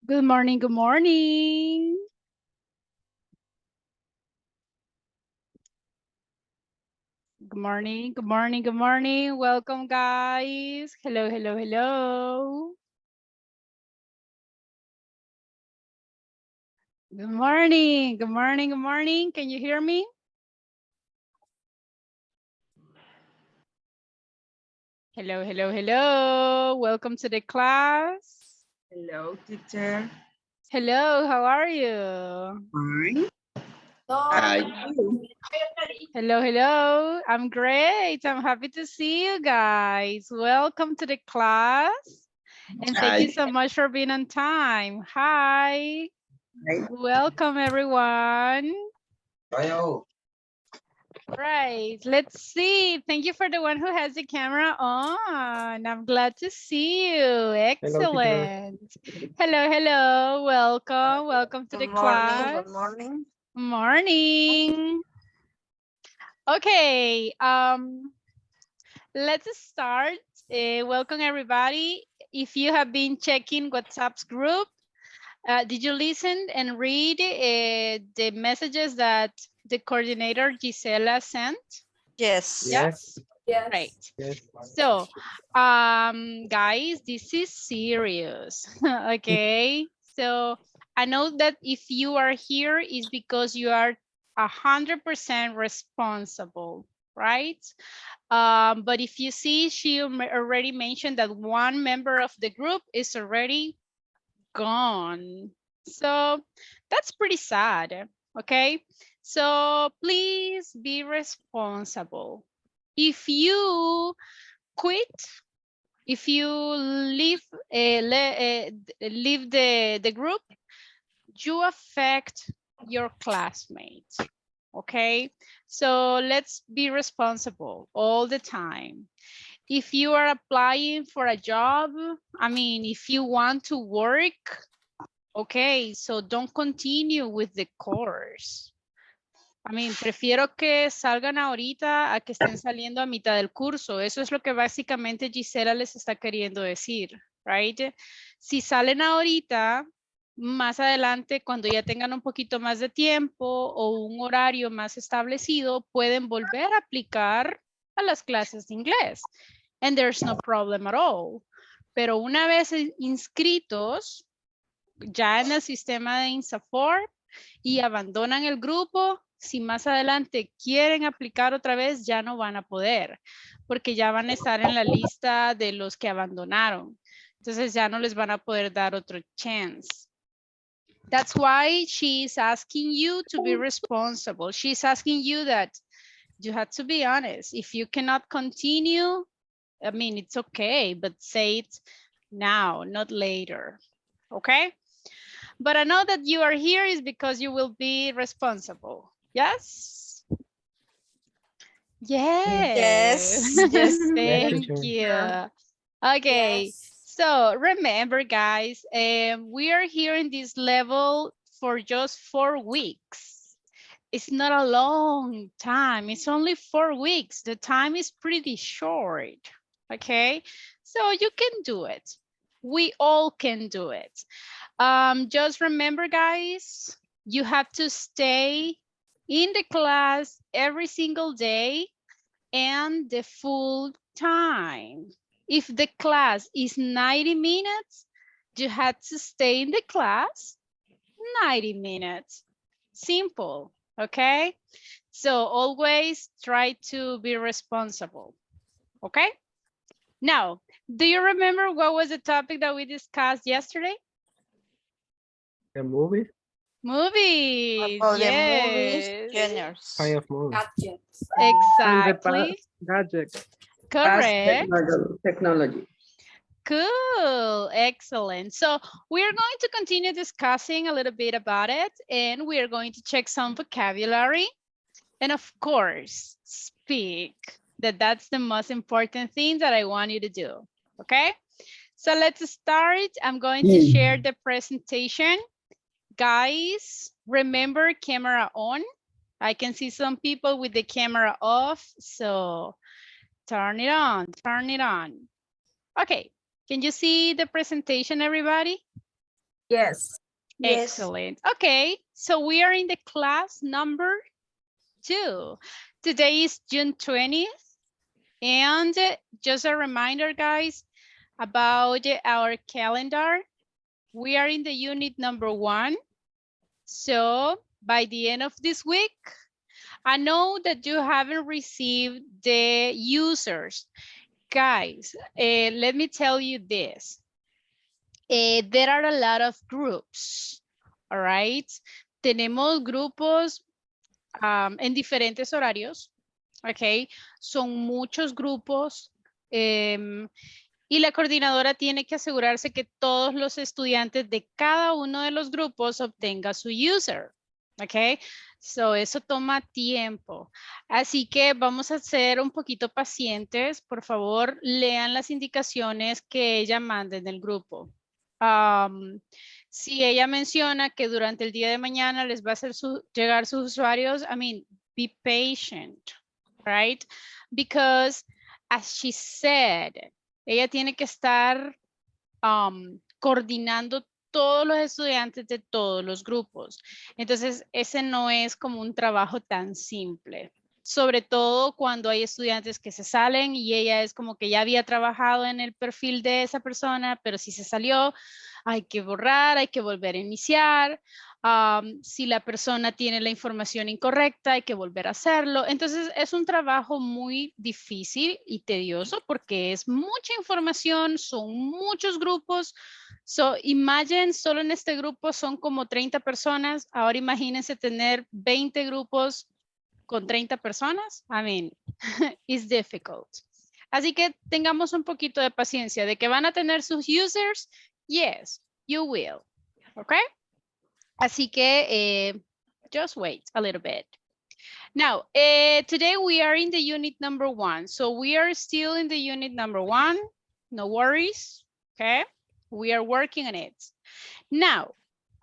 Good morning, good morning. Good morning, good morning, good morning. Welcome, guys. Hello, hello, hello. Good morning, good morning, good morning. Can you hear me? Hello, hello, hello. Welcome to the class. Hello, teacher. Hello, how are you? Fine. Hi. Hello, hello. I'm great. I'm happy to see you guys. Welcome to the class. And thank you Hi. so much for being on time. Hi. Hi. Welcome, everyone. Hello. Right, let's see. Thank you for the one who has the camera on. I'm glad to see you. Hello, teacher. Excellent. Hello, hello. Welcome. Welcome to the Good morning. class. Good morning. Morning. Okay, let's start. Welcome, everybody. If you have been checking WhatsApp's group, did you listen and read the messages that the coordinator Gisela sent? Yes. Yeah, Yes, right. yes. So, guys, this is serious. Okay. So I know that if you are here is because you are 100% responsible, right? But if you see, she already mentioned that one member of the group is already gone. So that's pretty sad. Okay. So please be responsible. If you quit, if you leave leave the group, you affect your classmates. Okay, so let's be responsible all the time. If you are applying for a job, I mean, if you want to work, okay, so don't continue with the course. I mean, prefiero que salgan ahorita a que estén saliendo a mitad del curso. Eso es lo que básicamente Gisela les está queriendo decir, right? Si salen ahorita, más adelante, cuando ya tengan un poquito más de tiempo o un horario más establecido, pueden volver a aplicar a las clases de inglés. And there's no problem at all. Pero una vez inscritos, ya en el sistema de INSAFORP y abandonan el grupo, si más adelante quieren aplicar otra vez, ya no van a poder, porque ya van a estar en la lista de los que abandonaron. Entonces ya no les van a poder dar otro chance. That's why she's asking you to be responsible. She's asking you that you have to be honest. If you cannot continue, I mean, it's okay, but say it now, not later. Okay? But I know that you are here is because you will be responsible. Yes? Yes. Yes. Yes. Yes, Thank teacher. you. Okay. So remember, guys, we are here in this level for just 4 weeks. It's not a long time. It's only 4 weeks. The time is pretty short. Okay. So you can do it. We all can do it. Just remember, guys, you have to stay in the class every single day and the full time. If the class is 90 minutes, you have to stay in the class 90 minutes. Simple, okay? So always try to be responsible, okay? Now, do you remember what was the topic that we discussed yesterday? The movies, Movies, About the movies, yes. genres. kind of movies. And the Exactly. past gadgets. Past Correct. technology. Cool. Excellent. So we're going to continue discussing a little bit about it, and we are going to check some vocabulary. And of course, speak. That's the most important thing that I want you to do. Okay? So let's start. I'm going to share the presentation. Guys, remember camera on. I can see some people with the camera off, so turn it on, turn it on. Okay, can you see the presentation, everybody? Yes. Excellent. Okay, so we are in the class number 2. Today is June 20th. And just a reminder, guys, about our calendar. We are in the unit number 1. So by the end of this week, I know that you haven't received the users. Guys, let me tell you this. There are a lot of groups, all right? Tenemos grupos en diferentes horarios, ok? Son muchos grupos y la coordinadora tiene que asegurarse que todos los estudiantes de cada uno de los grupos obtenga su user, ok? So, eso toma tiempo. Así que vamos a ser un poquito pacientes. Por favor, lean las indicaciones que ella manda en el grupo. Si ella menciona que durante el día de mañana les va a hacer llegar sus usuarios, I mean, be patient, right? Because as she said, ella tiene que estar coordinando todos los estudiantes de todos los grupos. Entonces, ese no es como un trabajo tan simple. Sobre todo cuando hay estudiantes que se salen y ella es como que ya había trabajado en el perfil de esa persona, pero si se salió, hay que borrar, hay que volver a iniciar. Si la persona tiene la información incorrecta, hay que volver a hacerlo. Entonces, es un trabajo muy difícil y tedioso porque es mucha información, son muchos grupos. So, imagine, solo en este grupo son como 30 personas. Ahora imagínense tener 20 grupos con 30 personas. I mean, it's difficult. Así que tengamos un poquito de paciencia. ¿De que van a tener sus users? Yes, you will. Okay? Así que just wait a little bit. Now, today we are in the unit number 1. So we are still in the unit number 1. No worries. Okay? We are working on it. Now,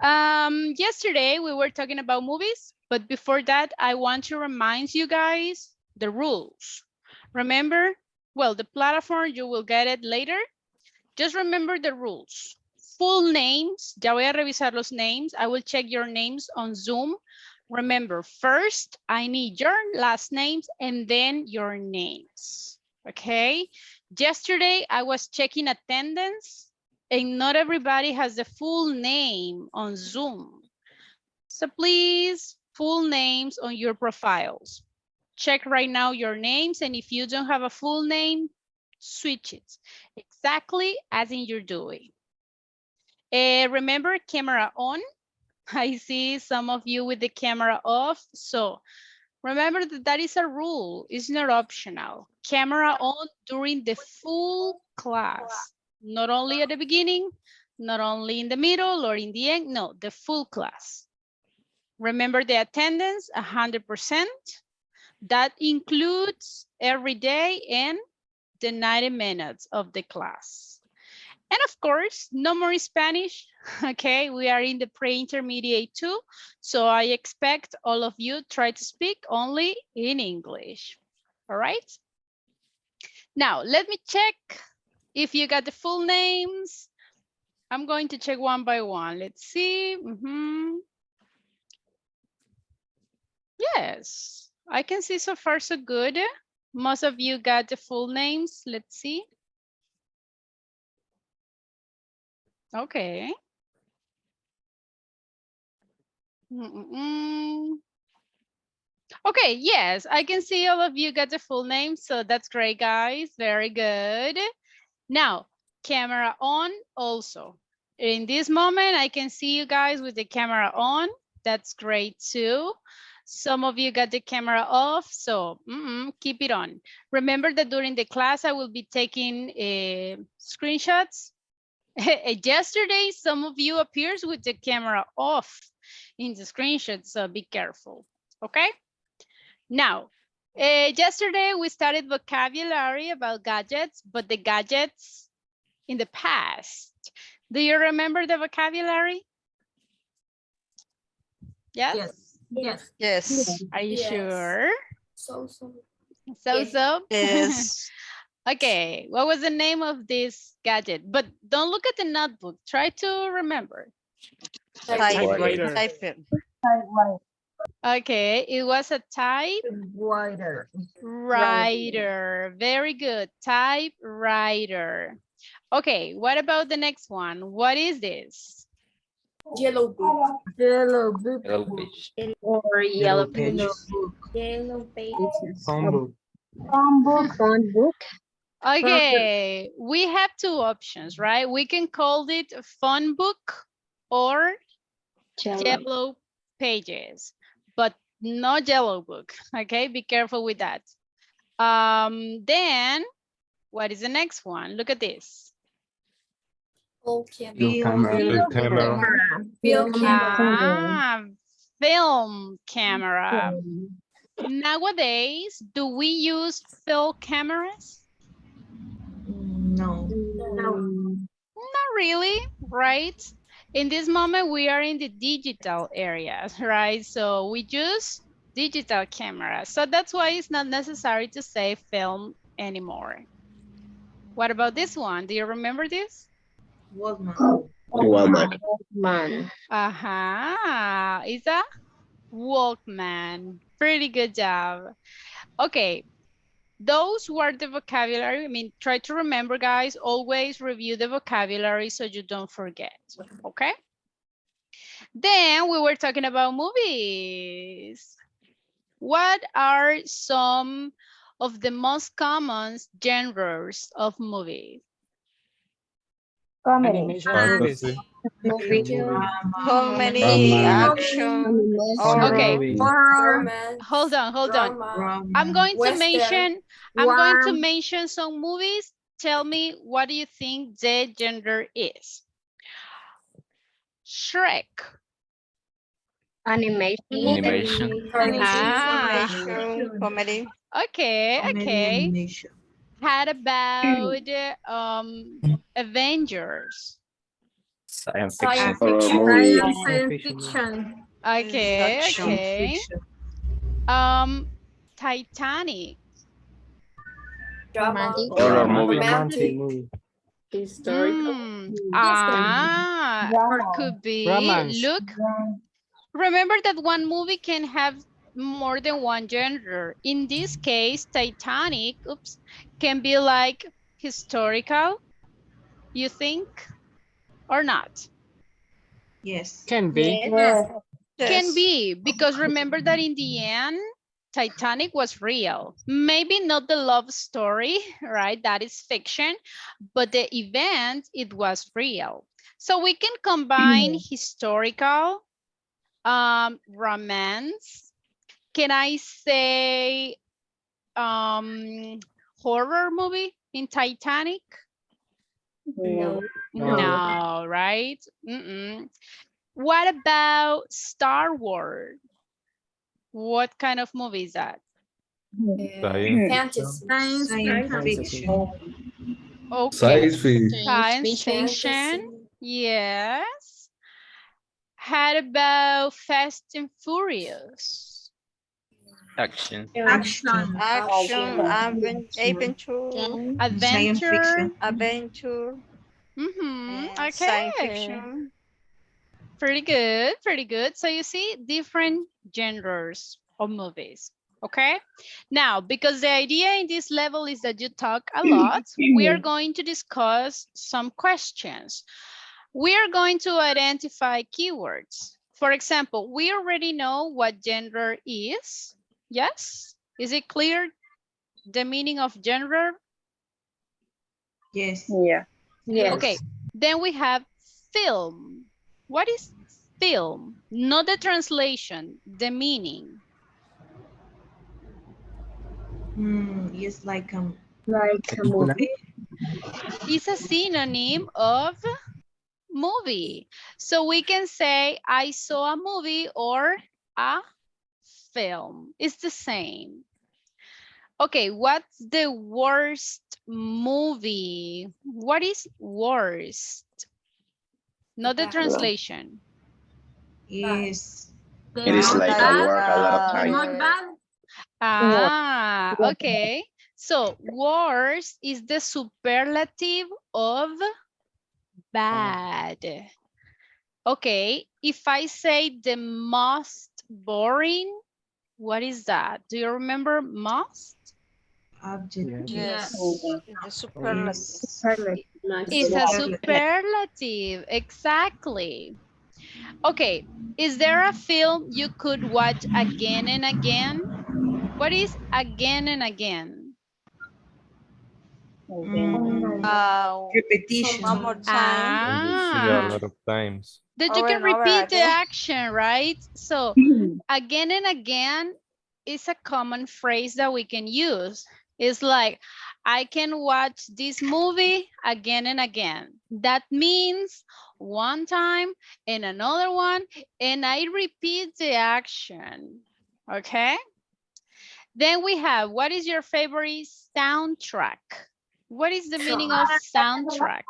yesterday we were talking about movies, but before that, I want to remind you guys the rules. Remember, well, the platform, you will get it later. Just remember the rules. Full names, ya voy a revisar los names. I will check your names on Zoom. Remember, first, I need your last names and then your names, okay? Yesterday, I was checking attendance and not everybody has the full name on Zoom. So please, full names on your profiles. Check right now your names, and if you don't have a full name, switch it exactly as in your doing. Remember, camera on. I see some of you with the camera off. So remember that that is a rule. It's not optional. Camera on during the full class. Not only at the beginning, not only in the middle or in the end. No, the full class. Remember the attendance, 100%. That includes every day and the 90 minutes of the class. And of course, no more Spanish. Okay, we are in the pre-intermediate too. So I expect all of you try to speak only in English. All right. Now, let me check if you got the full names. I'm going to check one by one. Let's see. Yes, I can see so far so good. Most of you got the full names. Let's see. Okay. Okay, yes, I can see all of you got the full name, so that's great, guys. Very good. Now, camera on also. In this moment, I can see you guys with the camera on. That's great too. Some of you got the camera off, so keep it on. Remember that during the class, I will be taking screenshots. Yesterday, some of you appears with the camera off in the screenshot, so be careful, okay? Now, yesterday we started vocabulary about gadgets, but the gadgets in the past. Do you remember the vocabulary? Yes? Yes. Yes. Are you Yes. sure? So. So? Yes. Okay, what was the name of this gadget? But don't look at the notebook. Try to remember. Typewriter. Okay, it was a typewriter. Very good. Typewriter. Okay, what about the next one? What is this? Yellow book. Yellow book. Yellow page. Or Yellow pages. Yellow pages. Phone book. Phone book. Okay, we have two options, right? We can call it phone book or yellow pages, but no yellow book. Okay, be careful with that. Then what is the next one? Look at this. Old camera. Your camera. Film camera. Film camera. Ah, film camera. Nowadays, do we use film cameras? No. Not really, right? In this moment, we are in the digital area, right? So we use digital cameras. So that's why it's not necessary to say film anymore. What about this one? Do you remember this? Walkman. Aha, it's a Walkman. Pretty good job. Okay, those were the vocabulary. I mean, try to remember, guys, always review the vocabulary so you don't forget, okay? Then we were talking about movies. What are some of the most common genres of movies? Animation movies. Fantasy. Comedy, action, Okay. Movie. Romance. Hold on. Drama. I'm going to Western. mention some movies. Tell me, what do you think the gender is? Shrek. Animation. Comedy. Okay. How about Avengers? Science Science fiction. fiction. Okay. Titanic. Drama. Horror movie. Romantic movie. Or could be, Romance. look, remember that one movie can have more than one gender. In this case, Titanic, can be like historical, you think, or not? Yes. Can be. Can be, because remember that in the end, Titanic was real. Maybe not the love story, right? That is fiction, but the event, it was real. So we can combine historical, romance. Can I say horror movie in Titanic? No. No, right? What about Star Wars? What kind of movie is that? Fantasy. Science fiction. Okay. Science fiction. Science fiction. Yes. How about Fast and Furious? Action. Action. Adventure. Adventure. Okay. Pretty good. So you see different genres of movies. Okay. Now, because the idea in this level is that you talk a lot, we are going to discuss some questions. We are going to identify keywords. For example, we already know what gender is. Yes? Is it clear, the meaning of gender? Yes. Okay. Then we have film. What is film? Not the translation, the meaning. It's like a movie. It's a synonym of movie. So we can say, I saw a movie or a film. It's the same. Okay, what's the worst movie? What is worst? Not the translation. Yes. It is like a work a lot of time. Not bad. Ah, okay. So worst is the superlative of bad. Okay, if I say the most boring, what is that? Do you remember most? Adjective. Yes. The superlative. It's a superlative, exactly. Okay, is there a film you could watch again and again? What is again and again? Repetition. One more time. And you see a Ah, lot of times. that you Over can and over repeat the again. action, right? So again and again is a common phrase that we can use. It's like, I can watch this movie again and again. That means one time and another one, and I repeat the action, okay? Then we have, what is your favorite soundtrack? What is the meaning of soundtrack?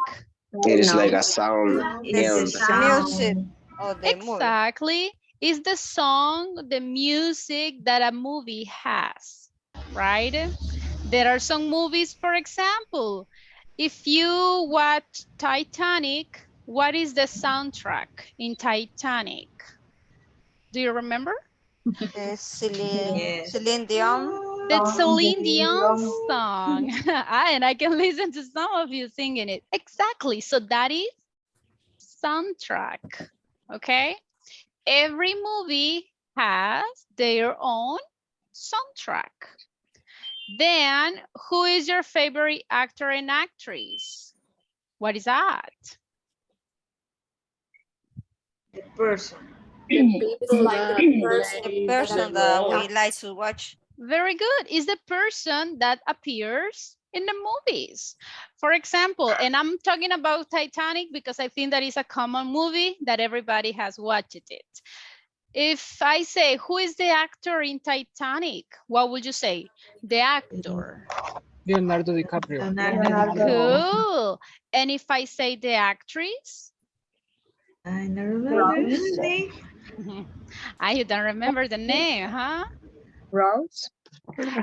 It is like a sound It's in a the sound. Music of the movie. Exactly. Is the song, the music that a movie has, right? There are some movies, for example, if you watch Titanic, what is the soundtrack in Titanic? Do you remember? Yes. Celine Dion. That's Celine Dion's song. And I can listen to some of you singing it. Exactly. So that is soundtrack. Okay. Every movie has their own soundtrack. Then, who is your favorite actor and actress? What is that? The person. The person that we like to watch. Very good. Is the person that appears in the movies. For example, and I'm talking about Titanic because I think that is a common movie that everybody has watched it. If I say, who is the actor in Titanic? What would you say? The actor. Leonardo DiCaprio. Cool. And if I say the actress? I don't remember his name. You don't remember the name, huh? Rose.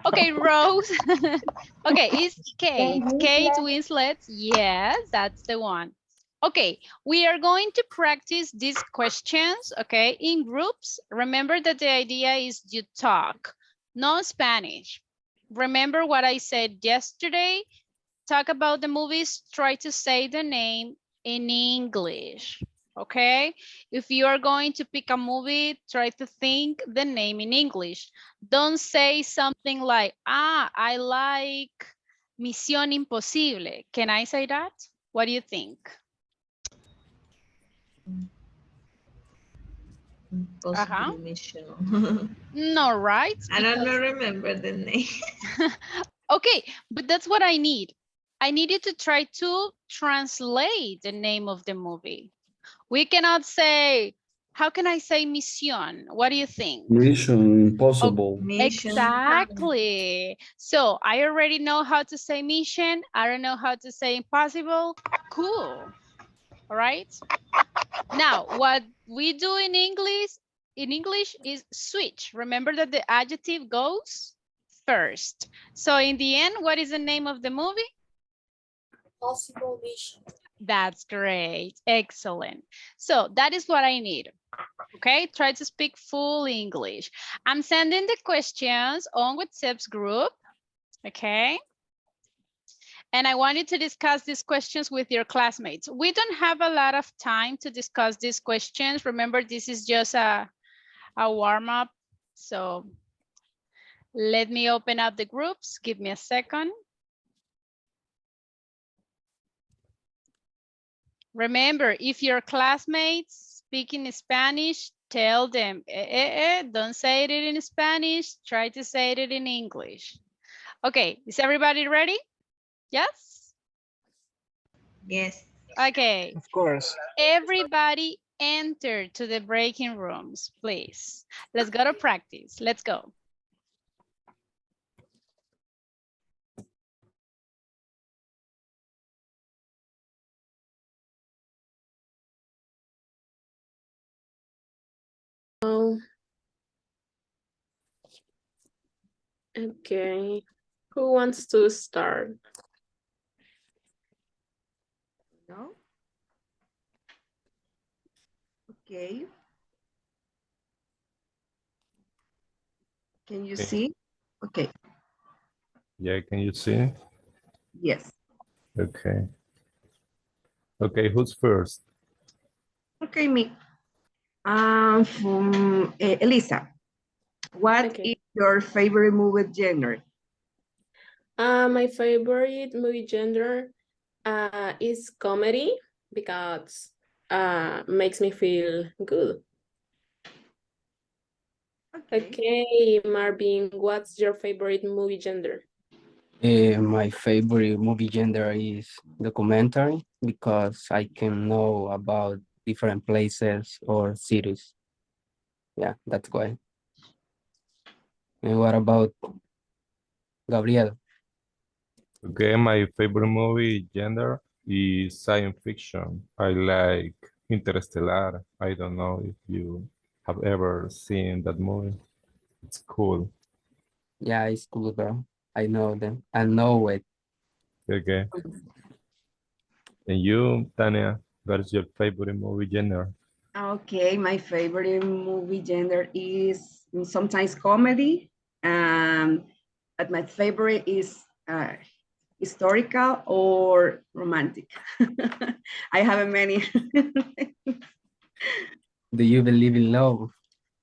Okay, Rose. Okay, it's Kate. Kate Winslet. Yes, that's the one. Okay, we are going to practice these questions, okay, in groups. Remember that the idea is you talk, no Spanish. Remember what I said yesterday? Talk about the movies, try to say the name in English, okay? If you are going to pick a movie, try to think the name in English. Don't say something like, I like Misión Imposible. Can I say that? What do you think? Possibly mission. No, right? I don't remember the name. Okay, but that's what I need. I need you to try to translate the name of the movie. We cannot say, how can I say Misión? What do you think? Mission Impossible. Mission. Exactly. So I already know how to say mission. I don't know how to say impossible. Cool. All right. Now, what we do in English is switch. Remember that the adjective goes first. So in the end, what is the name of the movie? Possible mission. That's great. Excellent. So that is what I need. Okay, try to speak full English. I'm sending the questions on WhatsApp's group. Okay. And I wanted to discuss these questions with your classmates. We don't have a lot of time to discuss these questions. Remember, this is just a warm-up. So let me open up the groups. Give me a second. Remember, if your classmates speak in Spanish, tell them, don't say it in Spanish, try to say it in English. Okay, is everybody ready? Yes? Yes. Okay. Of course. Everybody enter to the breaking rooms, please. Let's go to practice. Let's go. Okay, who wants to start? No? Okay. Can you Okay. see? Okay. Yeah, can you see? Yes. Okay. Okay, who's first? Okay, me. From Elisa. What Okay. is your favorite movie genre? My favorite movie genre is comedy because makes me feel good. Okay, Marvin, what's your favorite movie genre? My favorite movie genre is documentary because I can know about different places or cities. Yeah, that's why. And what about Gabriel? Okay, my favorite movie genre is science fiction. I like Interstellar. I don't know if you have ever seen that movie. It's cool. Yeah, it's cool, bro. I know them. I know it. Okay. And you, Tania, what is your favorite movie genre? Okay, my favorite movie genre is sometimes comedy, but my favorite is historical or romantic. I have many. Do you believe in love?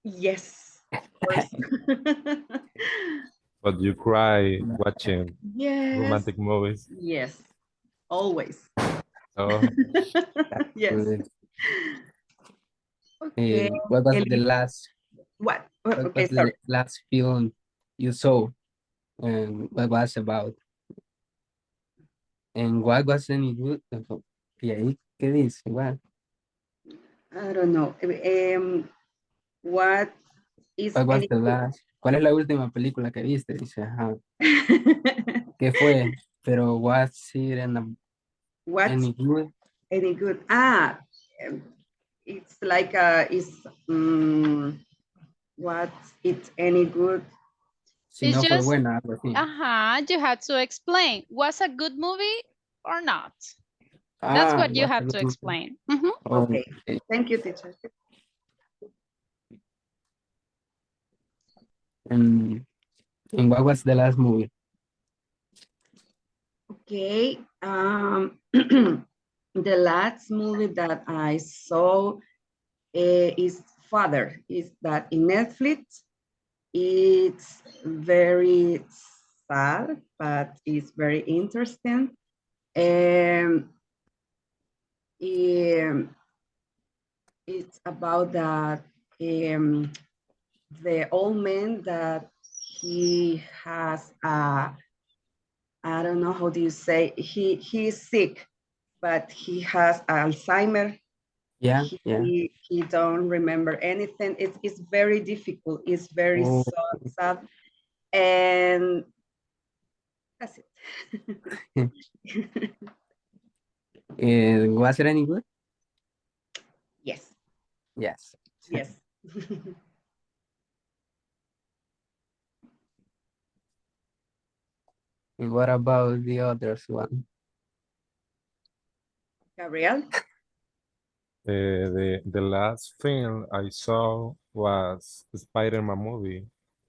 Yes, of course. But you cry watching Yes, romantic movies. yes, always. Oh, Yes. Good. Okay. What was the Eli- last? What? What Okay, was the sorry. last film you saw? And what was about? And what was any good? Y ahí, ¿qué dice? What? I don't know. What is What was any the last? ¿Cuál es la última película que viste? Dice, ajá. ¿Qué fue? Pero was it What's any good? any good? Um, it's like what's it any good? Si It's no fue just, buena, algo así. you had to explain, was a good movie or not? That's what you was a have to good movie. explain. Mhm. Okay. Okay. Thank you, teacher. And what was the last movie? Okay. The last movie that I saw is Father. Is that in Netflix? It's very sad, but it's very interesting. It's about that the old man that he has I don't know how do you say he's sick, but he has Alzheimer. Yeah, yeah. He don't remember anything. It's very difficult. It's very Oh, sad, and that's it. and was it any good? Yes, Yes. yes. And what about the others one? Gabriel? the last film I saw was the Spider-Man movie.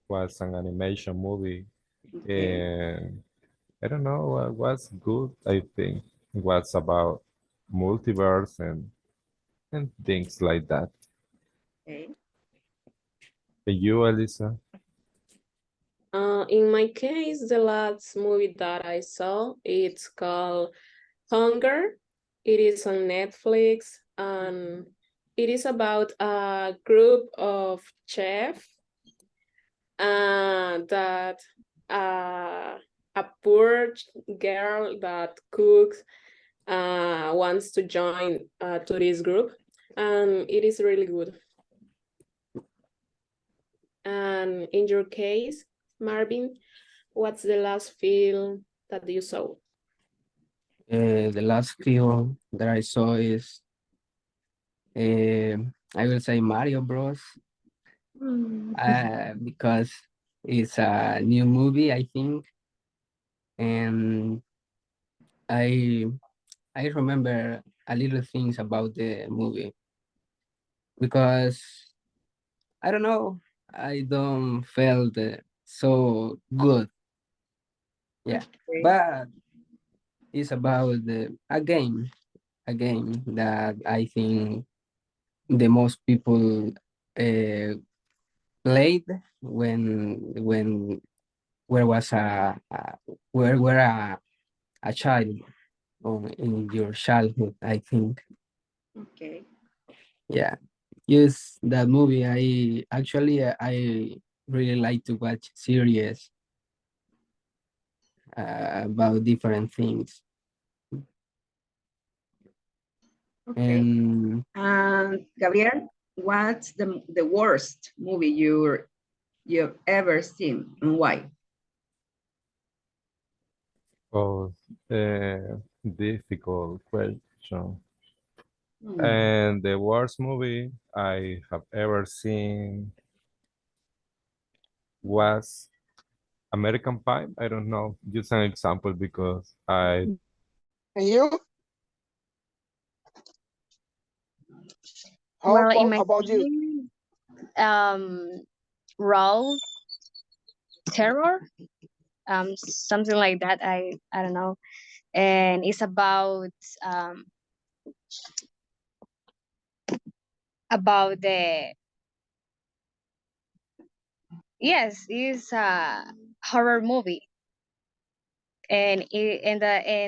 Was an animation movie. Okay. And I don't know, it was good, I think. It was about multiverse and things like that. Okay. And you, Elisa? In my case, the last movie that I saw, it's called Hunger. It is on Netflix, and it is about a group of chefs that a poor girl that cooks wants to join to this group, and it is really good. And in your case, Marvin, what's the last film that you saw? The last film that I saw is, I will say Mario Bros. Because it's a new movie, I think, and I remember a little things about the movie. because I don't know, I don't felt so good. Yeah, Okay. but it's about a game that I think the most people played when where was where were a child in your childhood, I think. Okay. Yeah. Yes, that movie. I really like to watch series about different things. Okay. And And Gabriel, what's the worst movie you've ever seen and why? Oh, difficult question. Hmm. And the worst movie I have ever seen was American Pie. I don't know, just an example because And you? How Well, in my about you? case, raw terror, something like that. I don't know, and it's um about the yes, it's a horror movie, and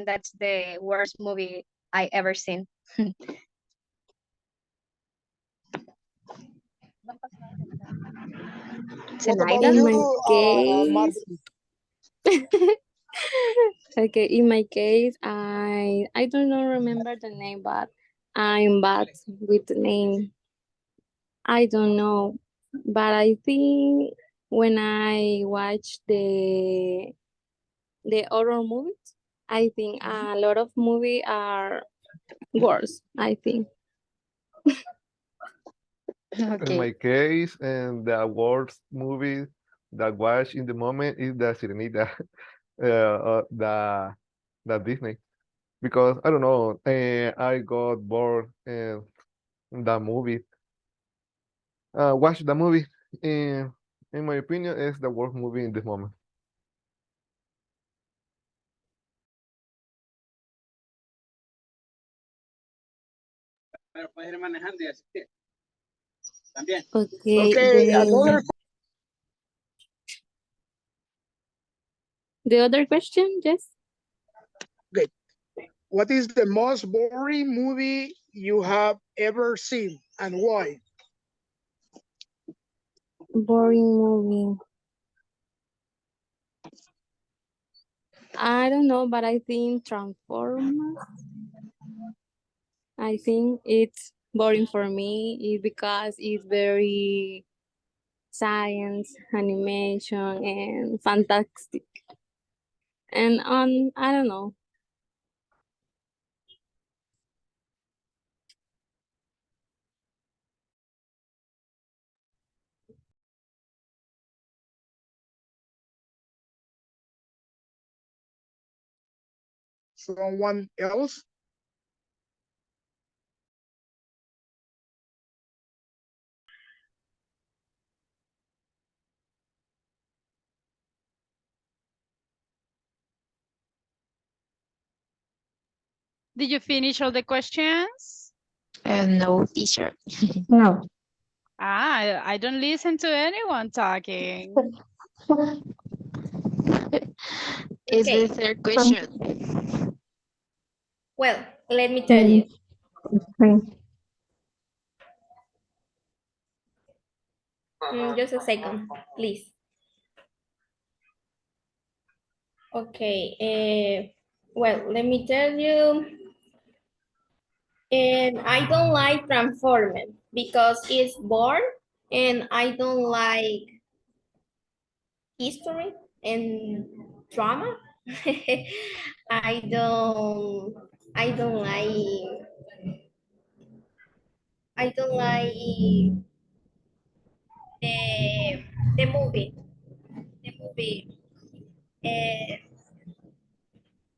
that's the worst movie I ever seen. What about In you, my case, Martin? Okay, in my case, I don't know remember the name, but I'm bad with the name. I don't know, but I think when I watch the horror movies, I think a lot of movies are worse. I think. In my case, and the worst movie that watch in the moment is the Sirenita, the Disney, because I don't know, I got bored the movie. Watch the movie. In my opinion, is the worst movie in this moment. Okay, Okay, another the other question, yes. okay. What is the most boring movie you have ever seen and why? Boring movie. I don't know, but I think Transformers. I think it's boring for me because it's very science, animation, and fantastic. And I don't know. Someone else? Did you finish all the questions? No, teacher. No. I don't listen to anyone talking. Is Okay. the third question. Well, let me tell you. Just a second, please. Okay. Well, let me tell you. And I don't like Transformers because it's bored, and I don't like history and drama. I don't I don't like I don't like the the movie the movie uh,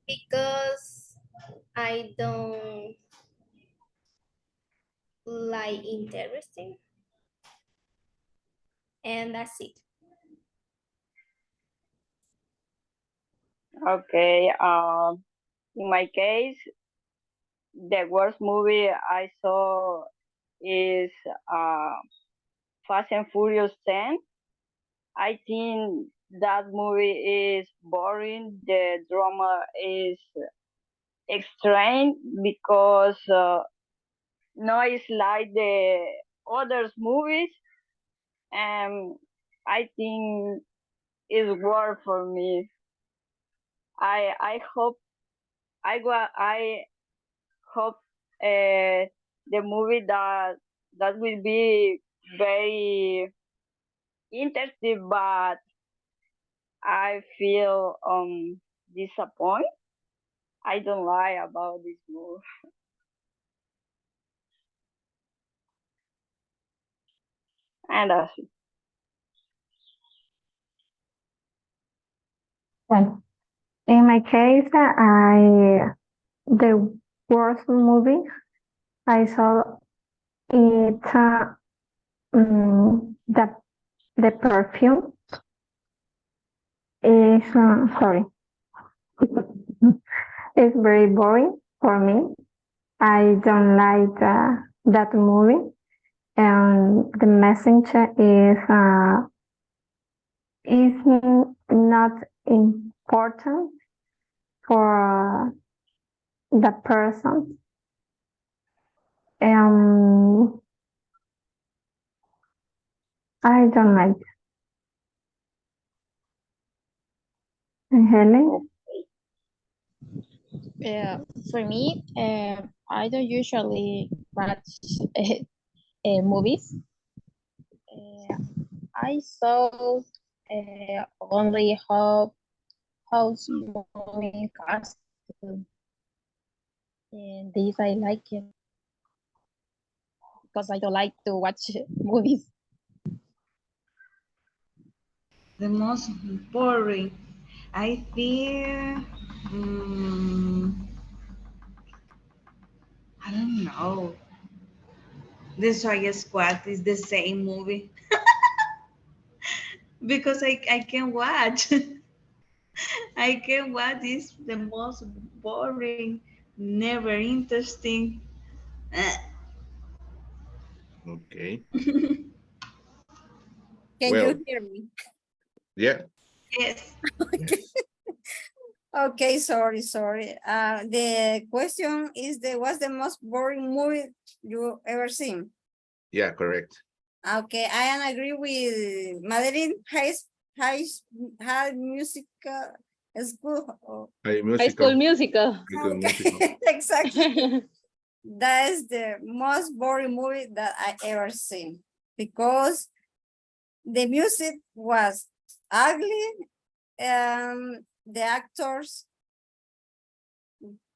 because I don't like interesting. And that's it. Okay. In my case, the worst movie I saw is Fast and Furious 10. I think that movie is boring. The drama is extreme because no, it's like the others movies, and I think it's worth for me. I hope I hope the movie that will be very interesting, but I feel disappointed. I don't lie about this movie. And that's it. Well, in my case, the worst movie I saw it the perfume is sorry. It's very boring for me. I don't like that movie, and the message is not important for the person. I don't like it. Helen? Yeah, for me, I don't usually watch movies. I saw only house moving cast, and this I like it because I don't like to watch movies. The most boring. I think, I don't know. The Suicide Squad is the same movie. Because I can watch. I can watch. It's the most boring, never interesting. Okay. Can Well, you hear me? yeah. Yes. Okay, sorry. The question is what's the most boring movie you ever seen? Yeah, correct. Okay, I agree with Madeline. High musical school. High School Musical. Okay. Exactly. That is the most boring movie that I ever seen because the music was ugly. The actors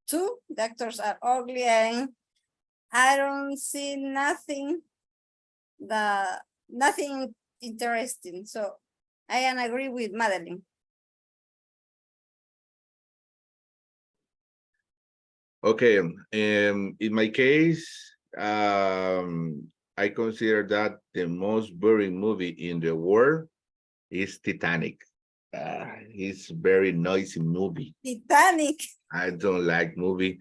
too. The actors are ugly, and I don't see nothing interesting. So I agree with Madeline. Okay. In my case, I consider that the most boring movie in the world is Titanic. It's very noisy movie. Titanic. I don't like movie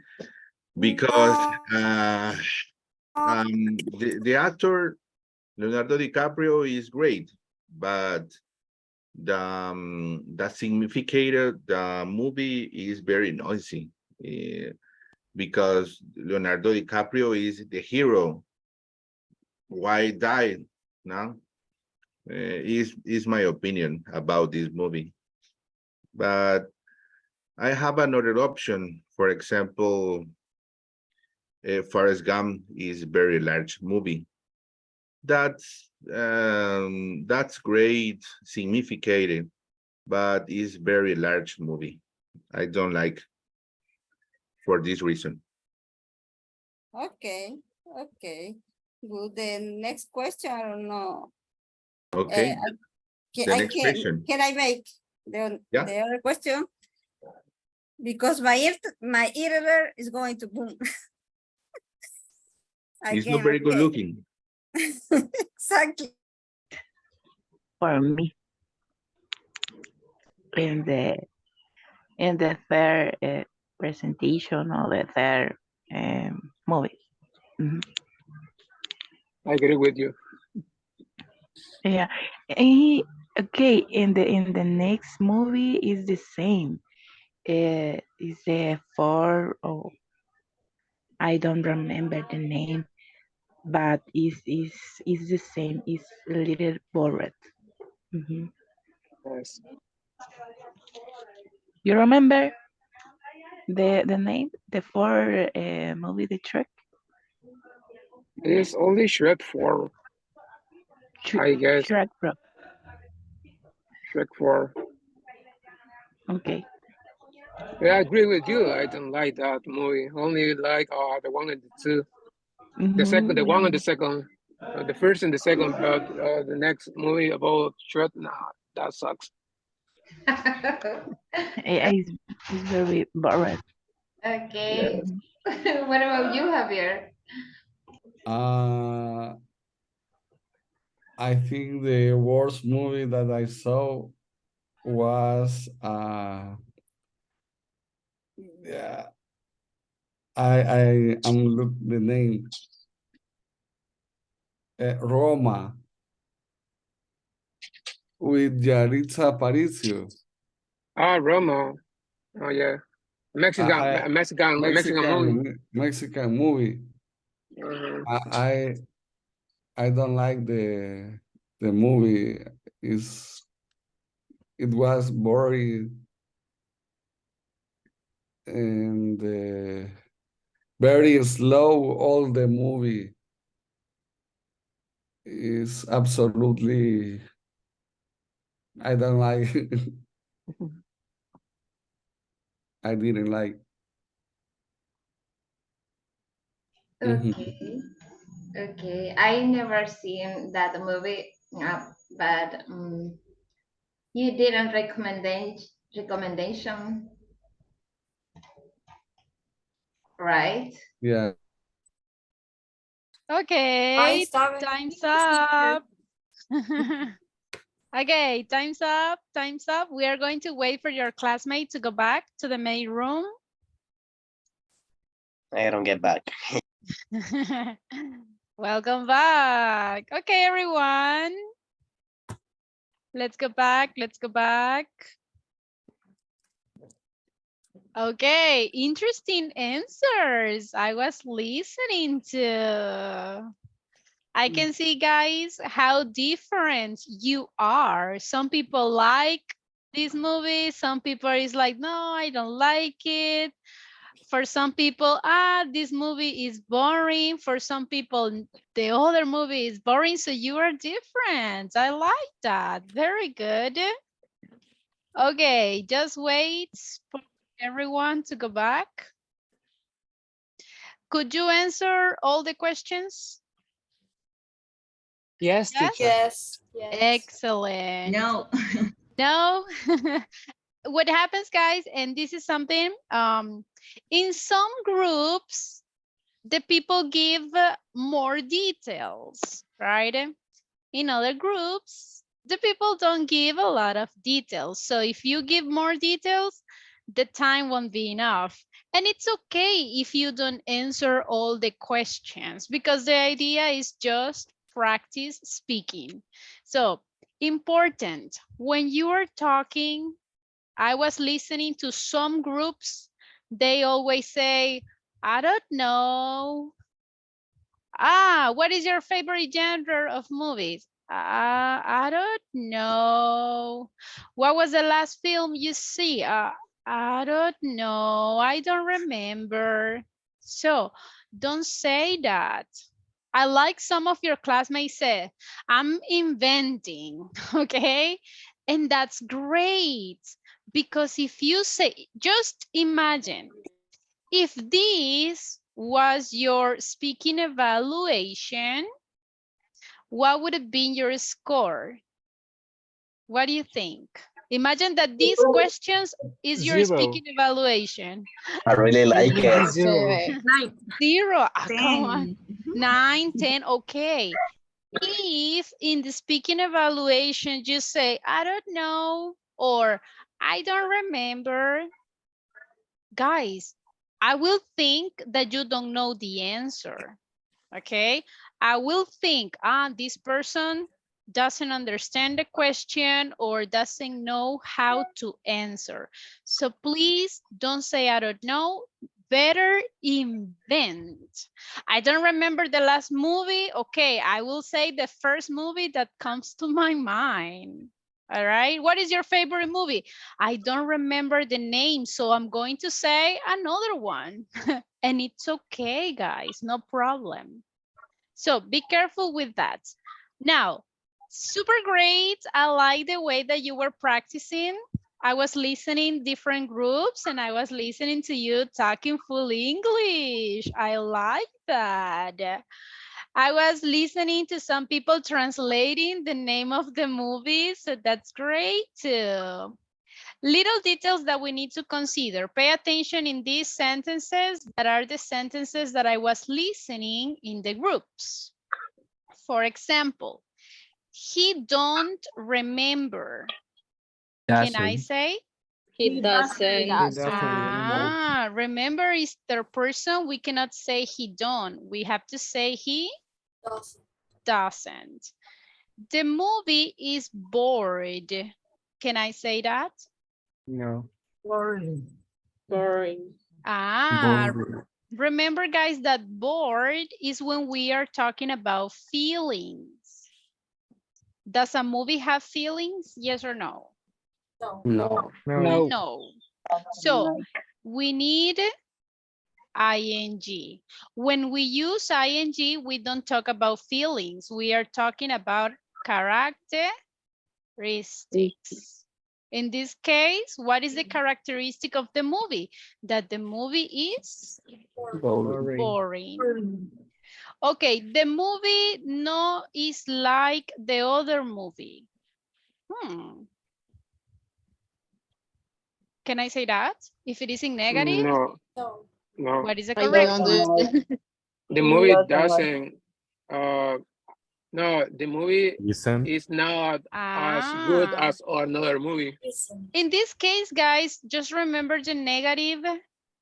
because the actor Leonardo DiCaprio is great, but the significator the movie is very noisy because Leonardo DiCaprio is the hero. Why die now? Is my opinion about this movie. But I have another option. For example, Forrest Gump is very large movie. That's great, significated, but is very large movie. I don't like for this reason. Okay. Good. The next question, I don't know. Okay. The next question. Can I make the other question? Because my editor is going to boom. He's not Again, very good okay. looking. Exactly. For me, in the third presentation or the third movie. Mhm. I agree with you. Yeah. Okay. In the next movie is the same. Is the four? Oh, I don't remember the name, but is the same. It's a little bored. Mhm. Yes. You remember the name? The four movie, the Shrek? It's only Shrek 4, I guess. Shrek Bro. Shrek 4. Okay. Yeah, I agree with you. I don't like that movie. Only like the one and the two. The second, the one and the second. The first and the second, but the next movie about Shrek, nah, that sucks. It's very boring. Okay. What about you, Javier? I think the worst movie that I saw was yeah, I'm look the name Roma with Yaritza Aparicio. Roma. Oh yeah, Mexican movie. Mexican movie. Uh-huh. I don't like the movie. It was boring and very slow. All the movie is absolutely. I don't like. I didn't like. Okay. Okay. I never seen that movie, but you didn't recommendation, right? Yeah. Okay, time's up. Okay, time's up, time's up. We are going to wait for your classmate to go back to the main room. I don't get back. Welcome back. Okay, everyone. Let's go back, let's go back. Okay, interesting answers. I was listening to. I can see, guys, how different you are. Some people like this movie. Some people is like, no, I don't like it. For some people, this movie is boring. For some people, the other movie is boring. So you are different. I like that. Very good. Okay, just wait for everyone to go back. Could you answer all the questions? Yes, Yes. Excellent. No. No. What happens, guys, and this is something, in some groups, the people give more details, right? In other groups, the people don't give a lot of details. So if you give more details, the time won't be enough. And it's okay if you don't answer all the questions, because the idea is just practice speaking. So important, when you are talking, I was listening to some groups, they always say, I don't know. What is your favorite genre of movies? I don't know. What was the last film you see? I don't know. I don't remember. So don't say that. I like some of your classmates say, I'm inventing, okay? And that's great, because if you say, just imagine, if this was your speaking evaluation, what would have been your score? What do you think? Imagine that these questions is your 0. speaking evaluation. I really like it. 0. Zero. Come on. 9, 10, okay. If in the speaking evaluation you say, I don't know, or I don't remember, guys, I will think that you don't know the answer, okay? I will think, this person doesn't understand the question or doesn't know how to answer. So please don't say, I don't know, better invent. I don't remember the last movie. Okay, I will say the first movie that comes to my mind. All right, what is your favorite movie? I don't remember the name, so I'm going to say another one. And it's okay, guys, no problem. So be careful with that. Now, super great. I like the way that you were practicing. I was listening different groups and I was listening to you talking full English. I like that. I was listening to some people translating the name of the movie, so that's great too. Little details that we need to consider. Pay attention in these sentences that are the sentences that I was listening in the groups. For example, he don't remember. Can I Doesn't. say? He doesn't. He doesn't remember. Remember is third person. We cannot say he don't. We have to say he doesn't. The movie is bored. Can I say that? No. Boring. Boring. Remember, guys, that bored is when we are talking about feelings. Does a movie have feelings? Yes or no? No. No. So we need ing. When we use ing, we don't talk about feelings. We are talking about characteristics. In this case, what is the characteristic of the movie? That the movie is boring. Okay, the movie no is like the other movie. Can I say that? If it is in negative? No. What is the correct one? The movie doesn't. No, the movie is not as good as another movie. In this case, guys, just remember the negative.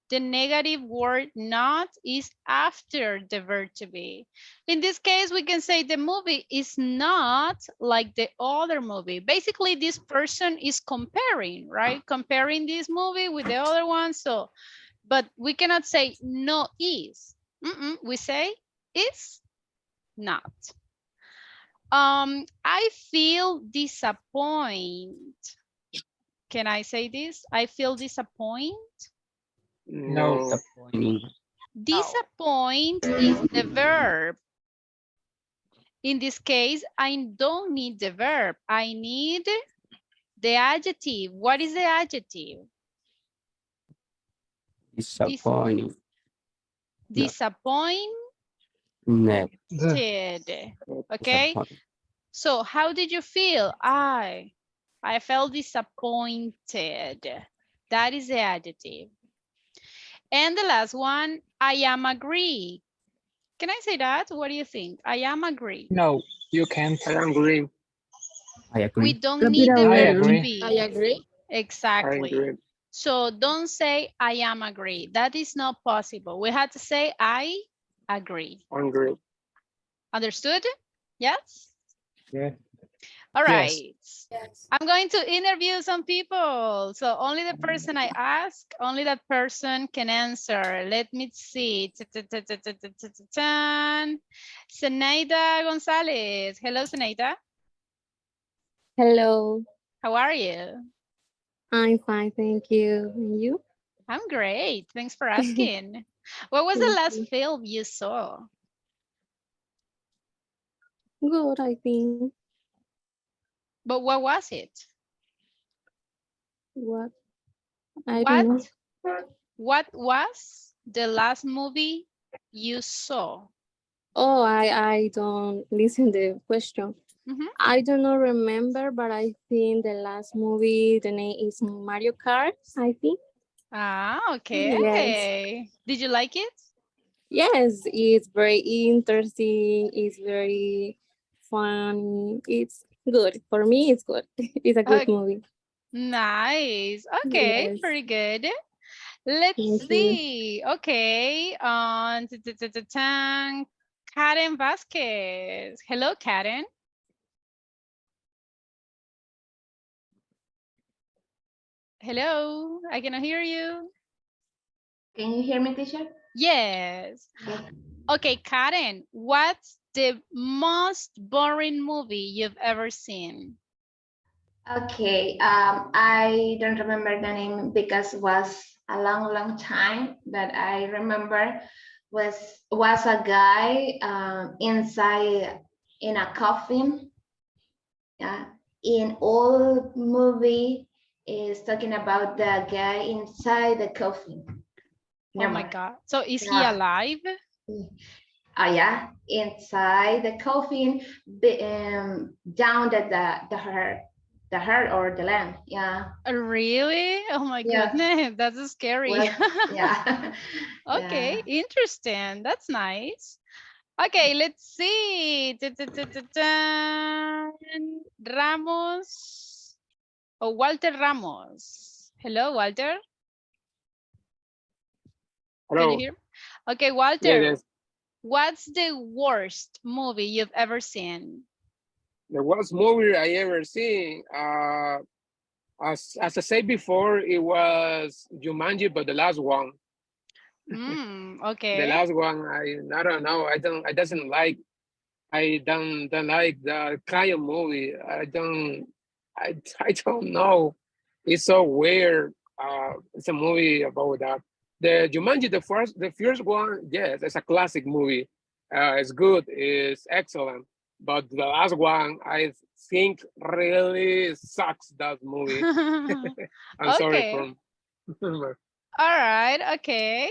The negative word not is after the verb to be. In this case, we can say the movie is not like the other movie. Basically, this person is comparing, right? Comparing this movie with the other one. So, but we cannot say no is. We say is not. I feel disappointed. Can I say this? I feel disappointed. No. Disappoint is the verb. In this case, I don't need the verb. I need the adjective. What is the adjective? Disappointing. Disappointed. Okay. So how did you feel? I felt disappointed. That is the adjective. And the last one, I am agree. Can I say that? What do you think? I am agree. No, you can't. I agree. I agree. We don't need the verb to be. I agree. Exactly. I agree. So don't say I am agree. That is not possible. We have to say I agree. Agree. Understood? Yes? Yeah. All right. Yes. I'm going to interview some people. So only the person I ask, only that person can answer. Let me see. Zenaida Gonzalez. Hello, Zenaida. Hello. How are you? I'm fine, thank you. And you? I'm great. Thanks for asking. What was the last film you saw? Good, I think. But what was it? What? I don't know. What was the last movie you saw? Oh, I don't listen the question. I do not remember, but I think the last movie, the name is Mario Kart, I think. Ah, okay. Yes. Did you like it? Yes, it's very interesting. It's very funny. It's good. For me, it's good. It's a good Okay, movie. nice. Okay, Yes, very good. Let's thank you. see. Okay, on Karen Vasquez. Hello, Karen. Hello, I cannot hear you. Can you hear me, teacher? Yes. Okay, Karen, what's the most boring movie you've ever seen? Okay, I don't remember the name because it was a long time, but I remember was a guy inside in a coffin. Yeah, in all movie is talking about the guy inside the coffin. Oh my Never. God. So is he Yeah. alive? Yeah, inside the coffin, down the heart or the land. Yeah. Really? Oh my Yeah. goodness, that's scary. Well, yeah. Okay, Yeah. interesting. That's nice. Okay, let's see. Ramos. Oh, Walter Ramos. Hello, Walter. Can you Hello. hear? Okay, Yes, Walter, yes. what's the worst movie you've ever seen? The worst movie I ever seen. As I said before, it was Jumanji, but the last one. The Okay. last one, I don't know. I don't like the kind of movie. I don't know. It's so weird. It's a movie about that. The Jumanji, the first one, yes, it's a classic movie. It's good, it's excellent. But the last one, I think really sucks that movie. I'm sorry Okay. for All right. Okay.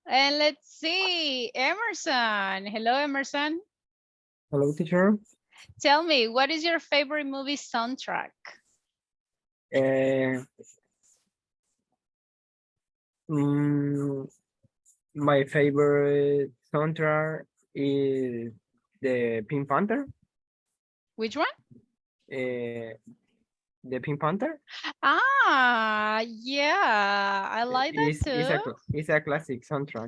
And let's see. Emerson. Hello, Emerson. Hello, teacher. Tell me, what is your favorite movie soundtrack? Uh, my favorite soundtrack is the Pink Panther. Which one? The Pink Panther. Ah, yeah. I like that too. It's a classic soundtrack.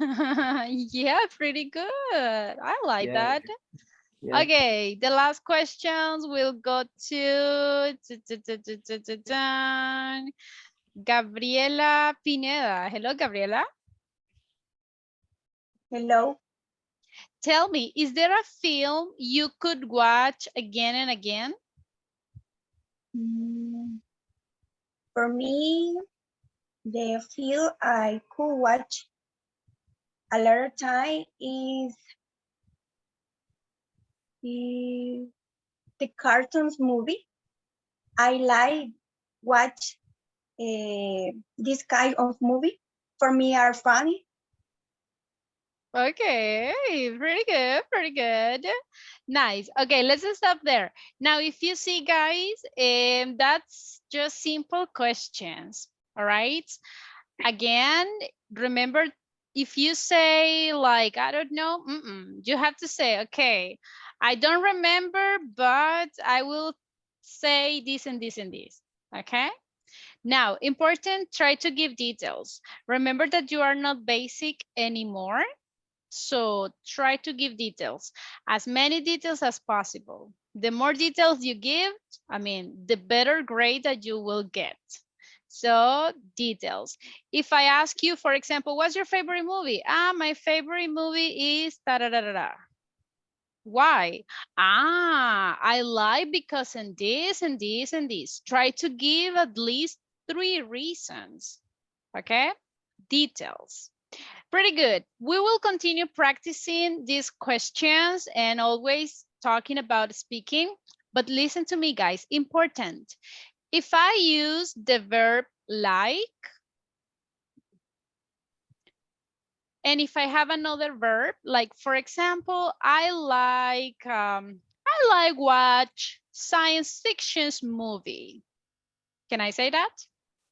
Yeah, pretty good. I like Yeah. that. Yeah. Okay, the last questions will go to Gabriela Pineda. Hello, Gabriela. Hello. Tell me, is there a film you could watch again and again? For me, the film I could watch a lot of time is the cartoons movie. I like watch this kind of movie. For me, are funny. Okay, pretty good, pretty good. Nice. Okay, let's stop there. Now, if you see, guys, that's just simple questions, all right? Again, remember, if you say like, I don't know, you have to say, okay, I don't remember, but I will say this and this and this, okay? Now, important, try to give details. Remember that you are not basic anymore. So try to give details, as many details as possible. The more details you give, the better grade that you will get. So details. If I ask you, for example, what's your favorite movie? My favorite movie is da da da da da. Why? I like because in this and this and this. Try to give at least 3 reasons. Okay? Details. Pretty good. We will continue practicing these questions and always talking about speaking. But listen to me, guys. Important. If I use the verb like, and if I have another verb, like for example, I like watch science fiction's movie. Can I say that?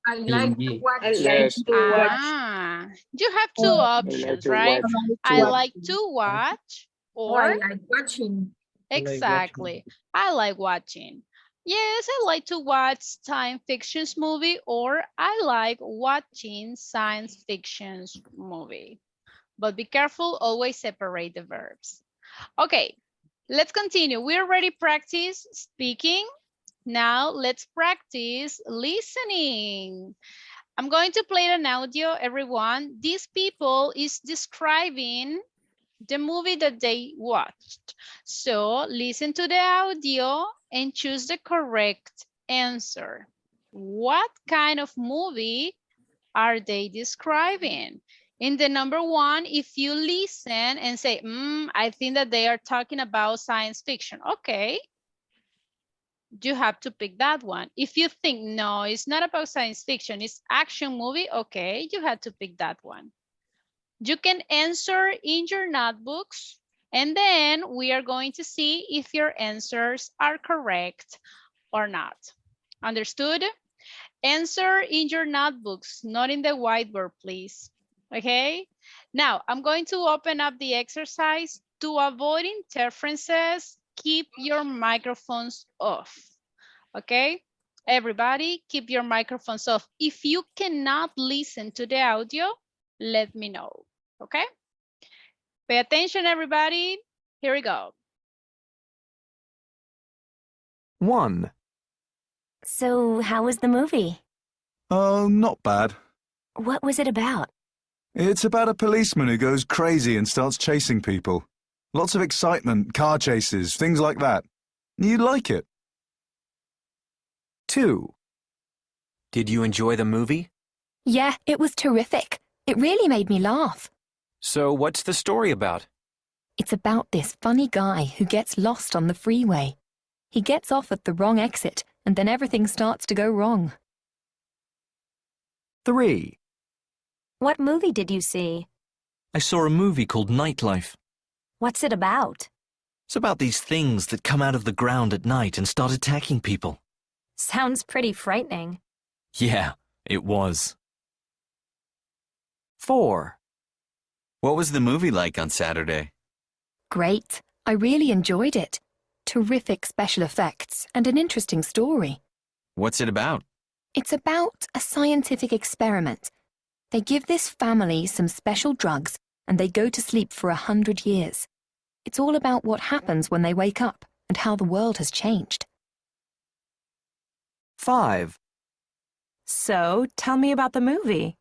I like to PNG. watch. Yes. You have two I like options, to right? watch. I like to watch Or I or like watching. exactly. I like watching. Yes, I like to watch science fiction movie or I like watching science fiction movie. But be careful, always separate the verbs. Okay, let's continue. We already practiced speaking. Now let's practice listening. I'm going to play an audio, everyone. These people is describing the movie that they watched. So listen to the audio and choose the correct answer. What kind of movie are they describing? In the number one, if you listen and say, I think that they are talking about science fiction. Okay. You have to pick that one. If you think, no, it's not about science fiction, it's action movie. Okay, you have to pick that one. You can answer in your notebooks and then we are going to see if your answers are correct or not. Understood? Answer in your notebooks, not in the whiteboard, please. Okay? Now, I'm going to open up the exercise. To avoid interferences, keep your microphones off. Okay? Everybody, keep your microphones off. If you cannot listen to the audio, let me know. Okay? Pay attention, everybody. Here we go. 1. So, how was the movie? Oh, not bad. What was it about? It's about a policeman who goes crazy and starts chasing people. Lots of excitement, car chases, things like that. You'd like it. 2. Did you enjoy the movie? Yeah, it was terrific. It really made me laugh. So what's the story about? It's about this funny guy who gets lost on the freeway. He gets off at the wrong exit, and then everything starts to go wrong. 3. What movie did you see? I saw a movie called Nightlife. What's it about? It's about these things that come out of the ground at night and start attacking people. Sounds pretty frightening. Yeah, it was. 4. What was the movie like on Saturday? Great. I really enjoyed it. Terrific special effects and an interesting story. What's it about? It's about a scientific experiment. They give this family some special drugs and they go to sleep for 100 years. It's all about what happens when they wake up and how the world has changed. 5. So, tell me about the movie.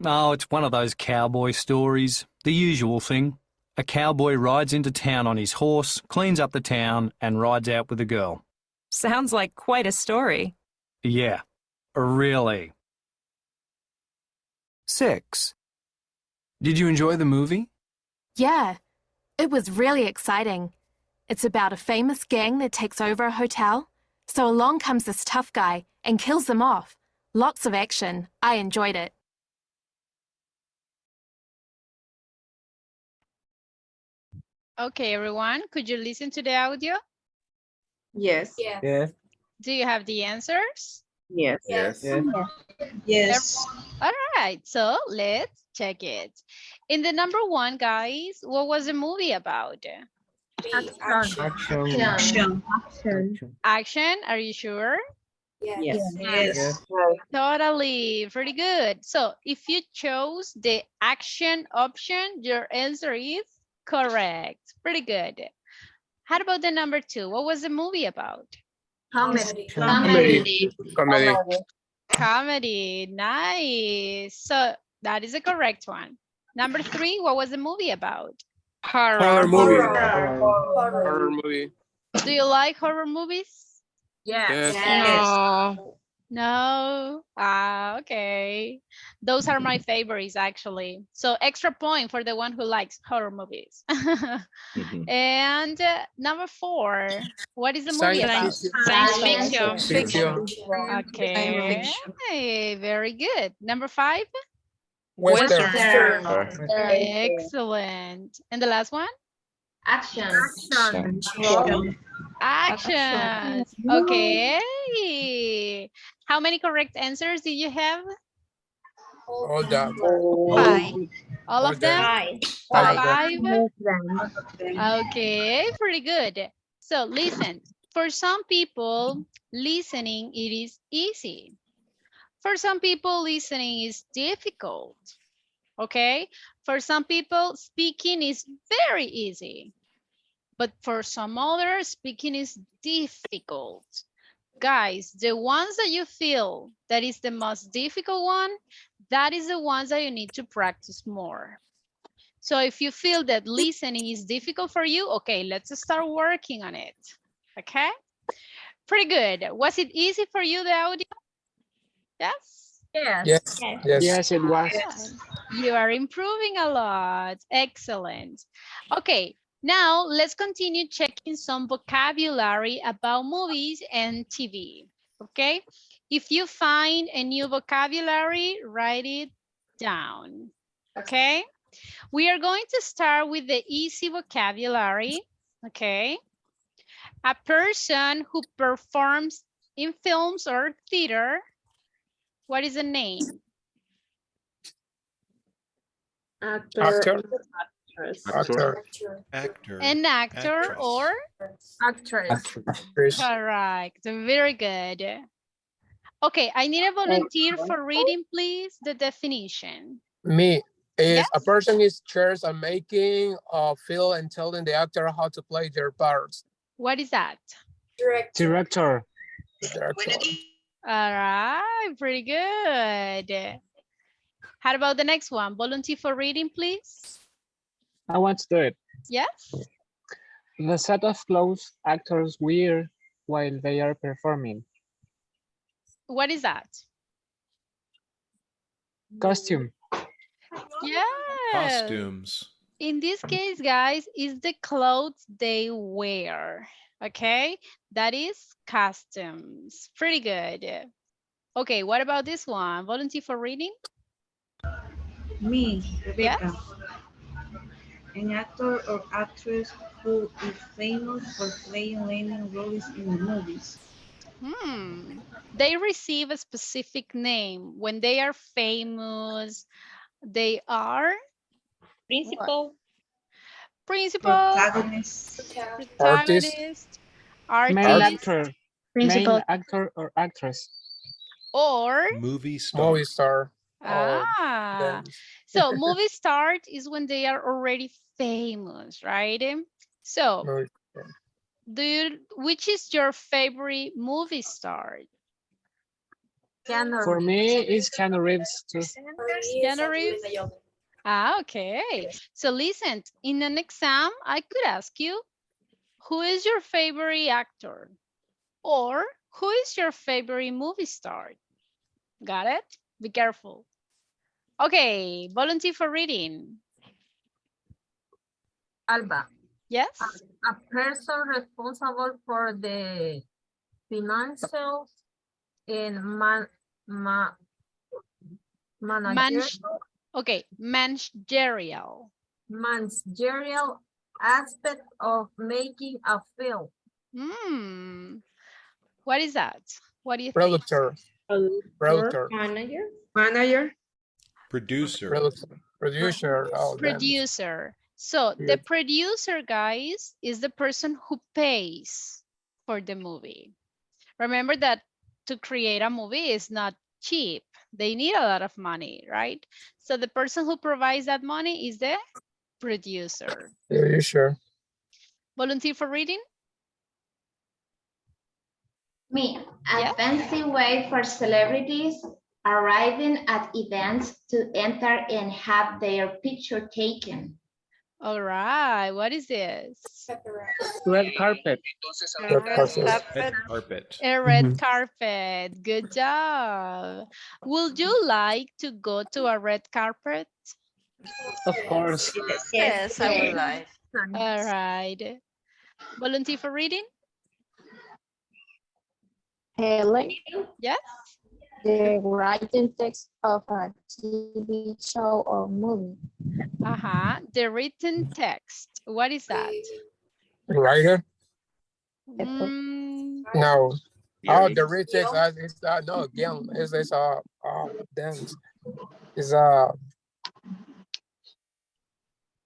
Oh, it's one of those cowboy stories. The usual thing. A cowboy rides into town on his horse, cleans up the town, and rides out with a girl. Sounds like quite a story. Yeah, really. 6. Did you enjoy the movie? Yeah, it was really exciting. It's about a famous gang that takes over a hotel. So along comes this tough guy and kills them off. Lots of action. I enjoyed it. Okay, everyone, could you listen to the audio? Yes. Yes. Do you have the answers? Yes. Yes. Yes. All right, so let's check it. In the number one, guys, what was the movie about? Action. Action, are you sure? Yes. Yes. Totally, pretty good. So if you chose the action option, your answer is correct. Pretty good. How about the number two? What was the movie about? Comedy. Comedy, nice. So that is a correct one. Number three, what was the movie about? Horror movie. Do you like horror movies? Yes. No. Ah, okay. Those are my favorites, actually. So extra point for the one who likes horror movies. And number four, what is the movie about? Science fiction. Okay, very good. Number five? Western. Excellent. And the last one? Action. Actions. Okay. How many correct answers did you have? All that. All of them? Five. Five? Okay, pretty good. So listen, for some people, listening, it is easy. For some people, listening is difficult. Okay? For some people, speaking is very easy. But for some others, speaking is difficult. Guys, the ones that you feel that is the most difficult one, that is the ones that you need to practice more. So if you feel that listening is difficult for you, okay, let's start working on it. Okay? Pretty good. Was it easy for you, the audio? Yes? Yes. Yes, it was. You are improving a lot. Excellent. Okay, now let's continue checking some vocabulary about movies and TV. Okay? If you find a new vocabulary, write it down. Okay? We are going to start with the easy vocabulary. Okay? A person who performs in films or theater. What is the name? Actor. An actor or? Actress. Correct. Very good. Okay, I need a volunteer for reading, please, the definition. Me is Yes? a person is chairs and making a film and telling the actor how to play their parts. What is that? Director. All right, pretty good. How about the next one? Volunteer for reading, please. I want to do it. Yes? The set of clothes actors wear while they are performing. What is that? Costume. Yes. Costumes. In this case, guys, is the clothes they wear. Okay, that is costumes. Pretty good. Okay, what about this one? Volunteer for reading? Me, Rebecca. Yes? An actor or actress who is famous for playing leading roles in the movies. They receive a specific name. When they are famous, they are? Principal. Principal. Protagonist. Protagonist. Main Artist. actor. Principal. Main actor or actress. Or? Movie star. Movie star. Ah, so movie start is when they are already famous, right? So, which is your favorite movie star? For me, it's Keanu Reeves too. Keanu Reeves? Ah, okay. So listen, in an exam, I could ask you, who is your favorite actor? Or who is your favorite movie star? Got it? Be careful. Okay, volunteer for reading. Alba. Yes? A person responsible for the financial and managerial aspect of making a film. What is that? What do you Producer. Producer. Manager. Producer. Producer. Producer. So the producer, guys, is the person who pays for the movie. Remember that to create a movie is not cheap. They need a lot of money, right? So the person who provides that money is the producer. Producer. Volunteer for reading? Me, a fancy way for celebrities arriving at events to enter and have their picture taken. All right, what is this? Red carpet. Red carpet. A red carpet. Good job. Would you like to go to a red carpet? Of course. Yes, I would like. All right. Volunteer for reading? Helen. Yes? The writing text of a TV show or movie. The written text. What is that? Writer. No. Oh, the Earrings. rejects is no again. It's dance. Is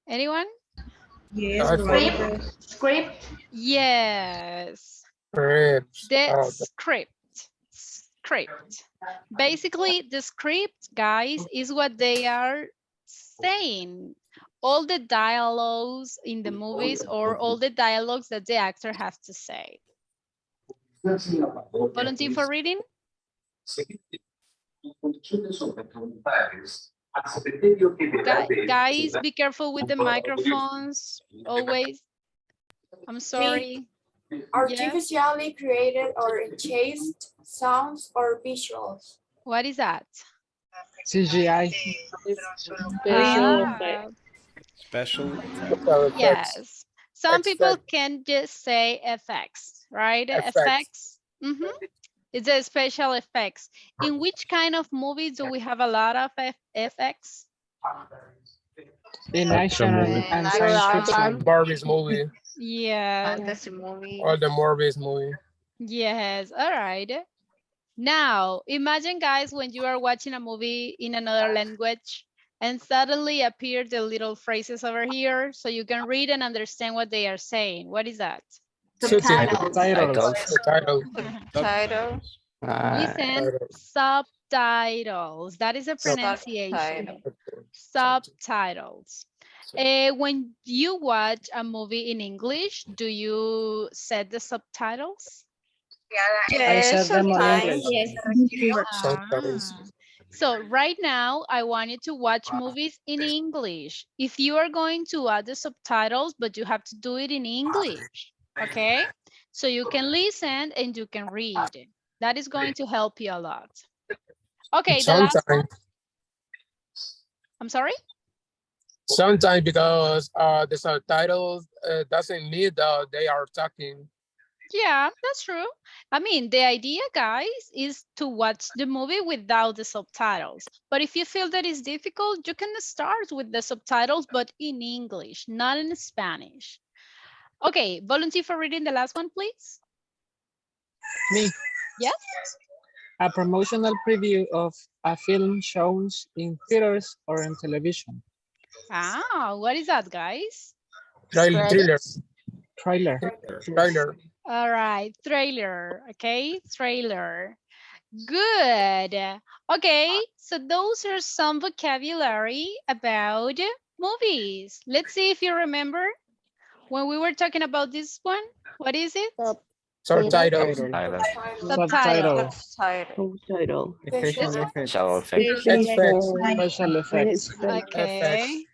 Anyone? I forgot. Script. Yes. Scripts. The script. Basically, the script, guys, is what they are saying. All the dialogues in the movies or all the dialogues that the actor has to say. Volunteer for reading? Guys, be careful with the microphones, always. I'm sorry. Artificially created or chased sounds or visuals. What is that? CGI. Special Yes. Some people can just say effects, right? Effects. It's a special effects. In which kind of movies do we have a lot of effects? In action and science fiction. Barbie's movie. Yeah. Fantasy movie. Or the Morbius movie. Yes. All right. Now, imagine, guys, when you are watching a movie in another language and suddenly appear the little phrases over here so you can read and understand what they are saying. What is that? Subtitles. Listen, subtitles. That is a pronunciation. Subtitles. When you watch a movie in English, do you set the subtitles? Yes, sometimes. So right now, I want you to watch movies in English. If you are going to add the subtitles, but you have to do it in English, okay? So you can listen and you can read. That is going to help you a lot. Okay, the last one. I'm sorry? Sometimes because the subtitles doesn't mean that they are talking. Yeah, that's true. I mean, the idea, guys, is to watch the movie without the subtitles. But if you feel that it's difficult, you can start with the subtitles, but in English, not in Spanish. Okay, volunteer for reading the last one, please. Me. Yes? A promotional preview of a film shown in theaters or on television. Ah, what is that, guys? Trailer. All right, trailer, okay, trailer. Good. Okay, so those are some vocabulary about movies. Let's see if you remember when we were talking about this one. What is it? Subtitles. Subtitles. Special effects. Okay.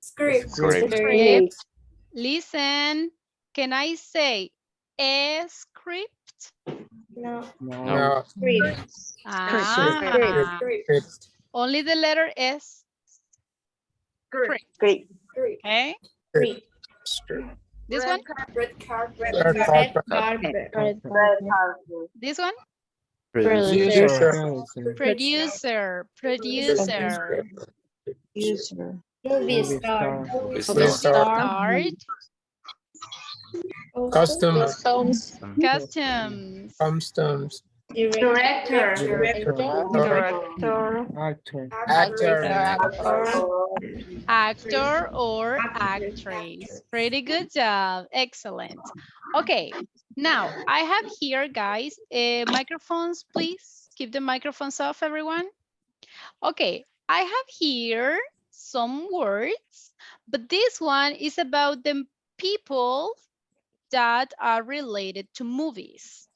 Script. Listen, can I say a script? No. Ah. Only the letter S. Script. Okay. This one? Red carpet. This one? Producer. Movie star. Customs. Director. Actor or actress. Pretty good job. Excellent. Okay. Now, I have here, guys, microphones, please. Keep the microphones off, everyone. Okay. I have here some words, but this one is about the people that are related to movies.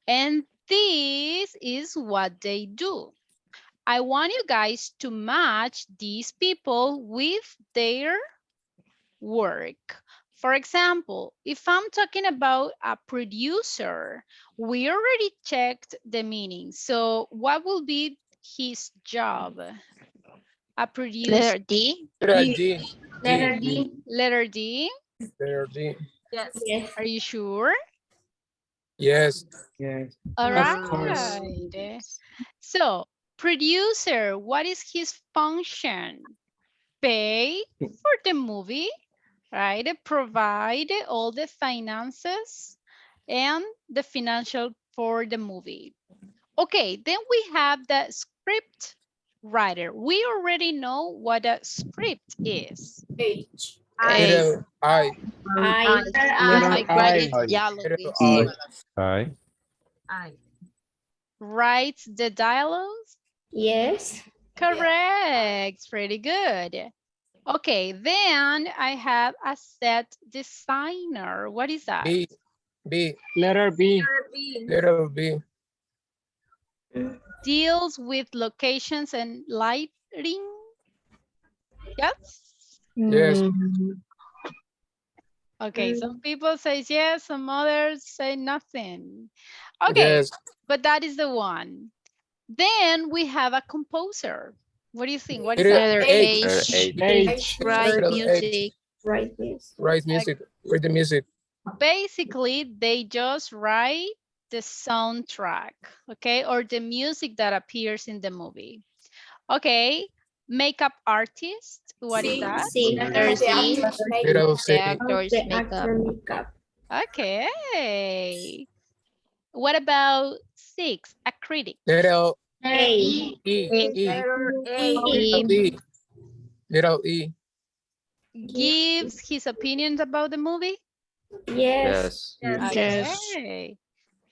And this is what they do. I want you guys to match these people with their work. For example, if I'm talking about a producer, we already checked the meaning. So what will be his job? A producer. Letter D. Letter D. Yes. Are you sure? Yes. All right. So, producer, what is his function? Pay for the movie, right? Provide all the finances and the financial for the movie. Okay, then we have the script writer. We already know what a script is. H. Letter I. I got it yellow. Letter I. Writes the dialogues? Yes. Correct, pretty good. Okay, then I have a set designer. What is that? B. Letter B. Letter B. Deals with locations and lighting. Yes? Yes. Okay, some people say yes, some others say nothing. Okay, Yes. but that is the one. Then we have a composer. What do you think? What is Letter that? H. H. Write Letter music. H. Write music. Write music. Read the music. Basically, they just write the soundtrack, okay, or the music that appears in the movie. Okay, makeup artist, what is that? C. Letter C. Letter C. Actors makeup. Okay. What about 6, a critic? Letter A. E. E. Letter A. E. Letter E. Gives his opinions about the movie? Yes. Okay.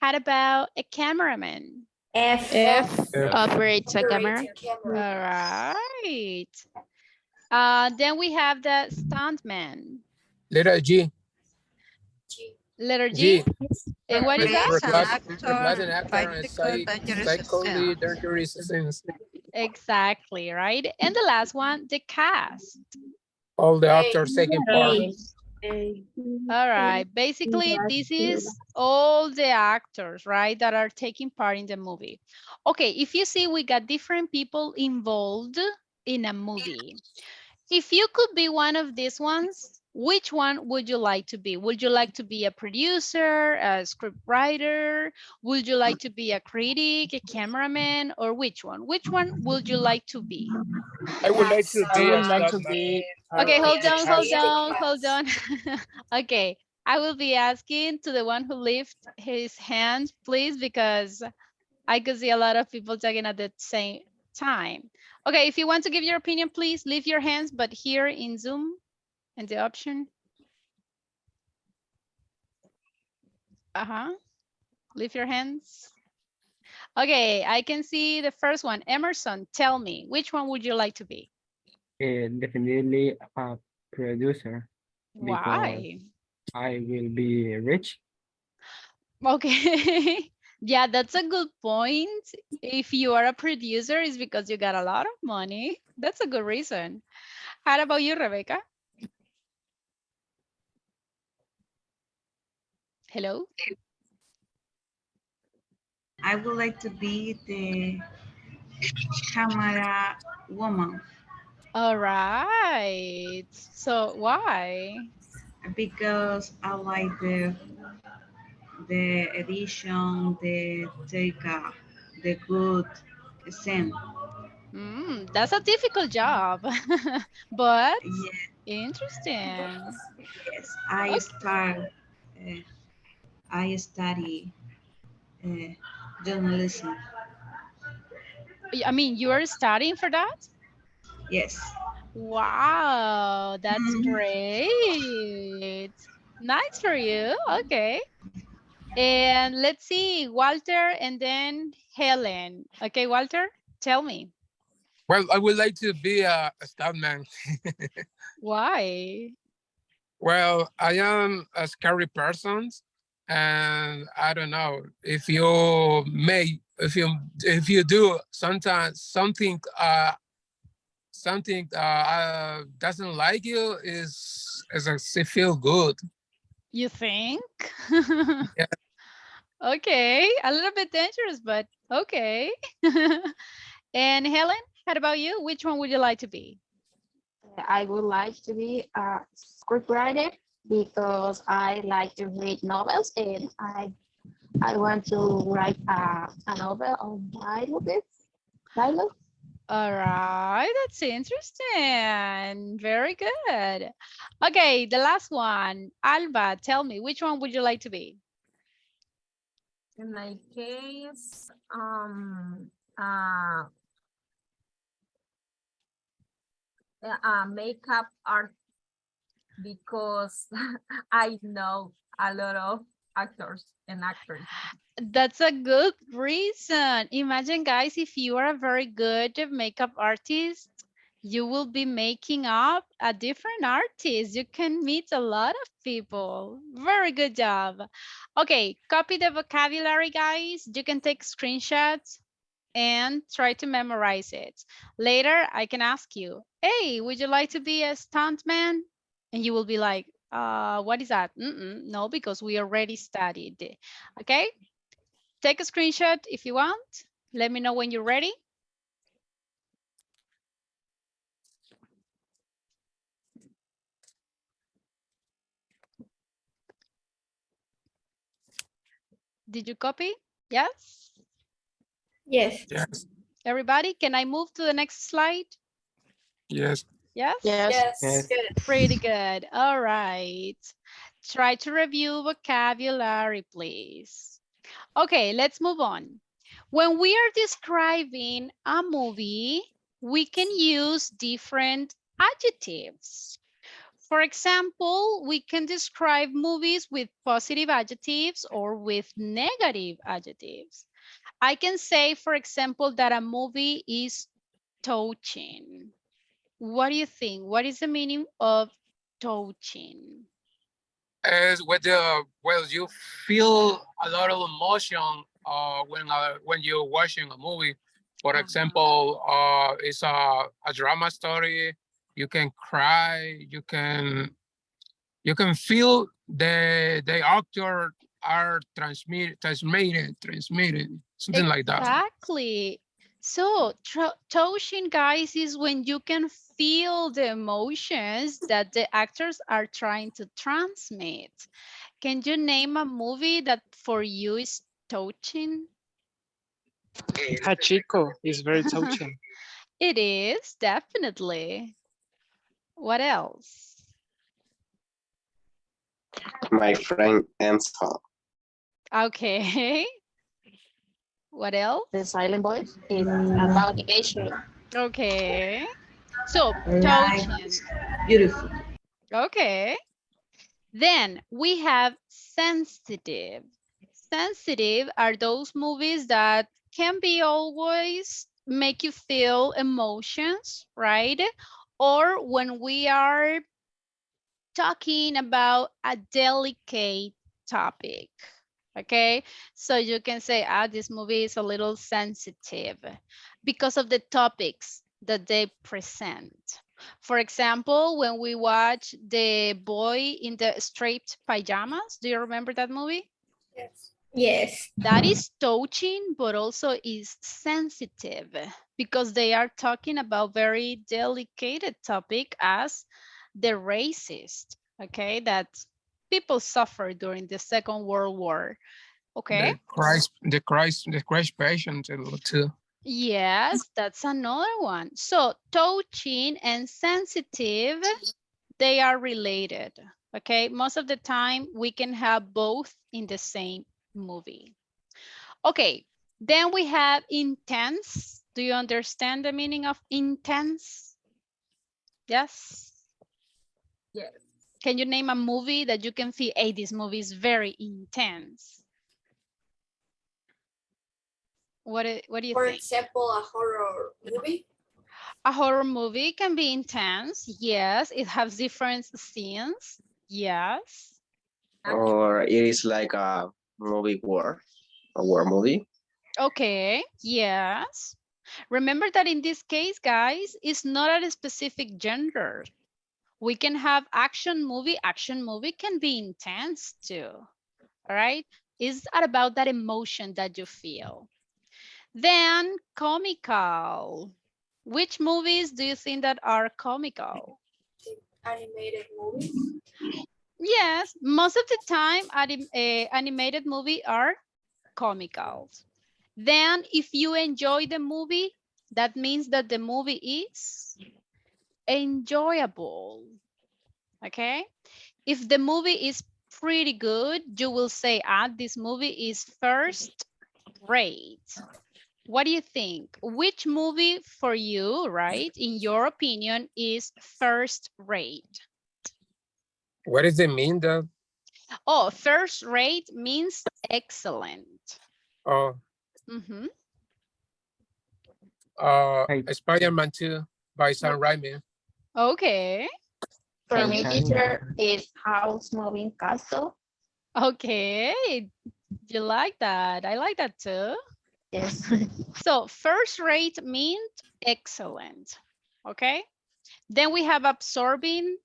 How about a cameraman? F. Operates a camera. All right. Then we have the stuntman. Letter G. Letter G. G. And what is that? Replace an actor in psychically dangerous scenes. Exactly, right? And the last one, the cast. All the actors taking part. All right. Basically, this is all the actors, right, that are taking part in the movie. Okay, if you see, we got different people involved in a movie. If you could be one of these ones, which one would you like to be? Would you like to be a producer, a script writer? Would you like to be a critic, a cameraman, or which one? Which one would you like to be? I would like to be a stuntman. Okay, hold on. Okay, I will be asking to the one who lifts his hand, please, because I could see a lot of people talking at the same time. Okay, if you want to give your opinion, please leave your hands, but here in Zoom, and the option. Leave your hands. Okay, I can see the first one. Emerson, tell me, which one would you like to be? Definitely a producer. Why? I will be rich. Okay. Yeah, that's a good point. If you are a producer, it's because you got a lot of money. That's a good reason. How about you, Rebecca? Hello? I would like to be the camera woman. All right. So why? Because I like the edition, the good scene. That's a difficult job, but Yeah. interesting. Yes, I study journalism. I mean, you are studying for that? Yes. Wow, that's great. Nice for you. Okay. And let's see, Walter and then Helen. Okay, Walter, tell me. Well, I would like to be a stuntman. Why? Well, I am a scary person, and I don't know if you do sometimes something doesn't like you is it feel good. You think? Yeah. Okay, a little bit dangerous, but okay. And Helen, how about you? Which one would you like to be? I would like to be a scriptwriter because I like to read novels and I want to write a novel on dialogue. All right, that's interesting. Very good. Okay, the last one. Alba, tell me, which one would you like to be? In my case, makeup art because I know a lot of actors and actresses. That's a good reason. Imagine, guys, if you are a very good makeup artist, you will be making up a different artist. You can meet a lot of people. Very good job. Okay, copy the vocabulary, guys. You can take screenshots and try to memorize it. Later, I can ask you, hey, would you like to be a stuntman? And you will be like, what is that? No, because we already studied. Okay, take a screenshot if you want. Let me know when you're ready. Did you copy? Yes? Yes. Yes. Everybody, can I move to the next slide? Yes. Yes? Yes. Yes. Pretty good. All right. Try to review vocabulary, please. Okay, let's move on. When we are describing a movie, we can use different adjectives. For example, we can describe movies with positive adjectives or with negative adjectives. I can say, for example, that a movie is touching. What do you think? What is the meaning of touching? As with the well, you feel a lot of emotion when you're watching a movie. For example, it's a drama story. You can cry. You can feel the actor are transmitted something like that. Exactly. So touching, guys, is when you can feel the emotions that the actors are trying to transmit. Can you name a movie that for you is touching? Hachiko is very touching. It is, definitely. What else? My friend Ansel. Okay. What else? The Silent Voice is about vacation. Okay. So, Nice. touching. Beautiful. Okay. Then we have sensitive. Sensitive are those movies that can be always make you feel emotions, right? Or when we are talking about a delicate topic. Okay, so you can say, this movie is a little sensitive because of the topics that they present. For example, when we watch The Boy in the Striped Pajamas, do you remember that movie? Yes. Yes. That is touching, but also is sensitive because they are talking about very delicate topic as the racist, okay, that people suffer during the Second World War. Okay. The Christ patient too. Yes, that's another one. So touching and sensitive, they are related. Okay, most of the time we can have both in the same movie. Okay, then we have intense. Do you understand the meaning of intense? Yes. Yes. Can you name a movie that you can feel, hey, this movie is very intense? What do you For think? example, a horror movie. A horror movie can be intense. Yes, it has different scenes. Yes. Or it is like a movie war, a war movie. Okay, yes. Remember that in this case, guys, it's not at a specific gender. We can have action movie. Action movie can be intense too. All right. It's about that emotion that you feel. Then comical. Which movies do you think that are comical? Animated movies. Yes, most of the time animated movies are comical. Then if you enjoy the movie, That means that the movie is enjoyable. Okay? If the movie is pretty good, you will say, this movie is first rate. What do you think? Which movie for you, right, in your opinion, is first rate? What does it mean though? Oh, first rate means excellent. Oh, Mm-hmm. Spider-Man 2 by Sam Raimi. Okay. For me, teacher is House Moving Castle. Okay. You like that? I like that too. Yes. So first rate means excellent. Okay. Then we have absorbing.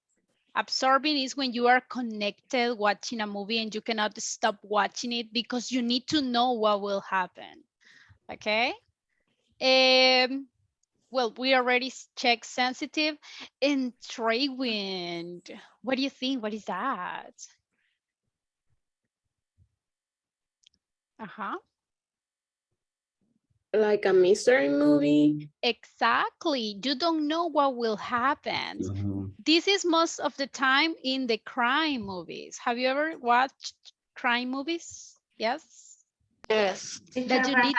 Absorbing is when you are connected watching a movie and you cannot stop watching it because you need to know what will happen. Okay. Well, we already checked sensitive. Intriguing. What do you think? What is that? Uh-huh. Like a mystery movie. Exactly. You don't know what will happen. This is most of the time in the crime movies. Have you ever watched crime movies? Yes. Yes. That you need.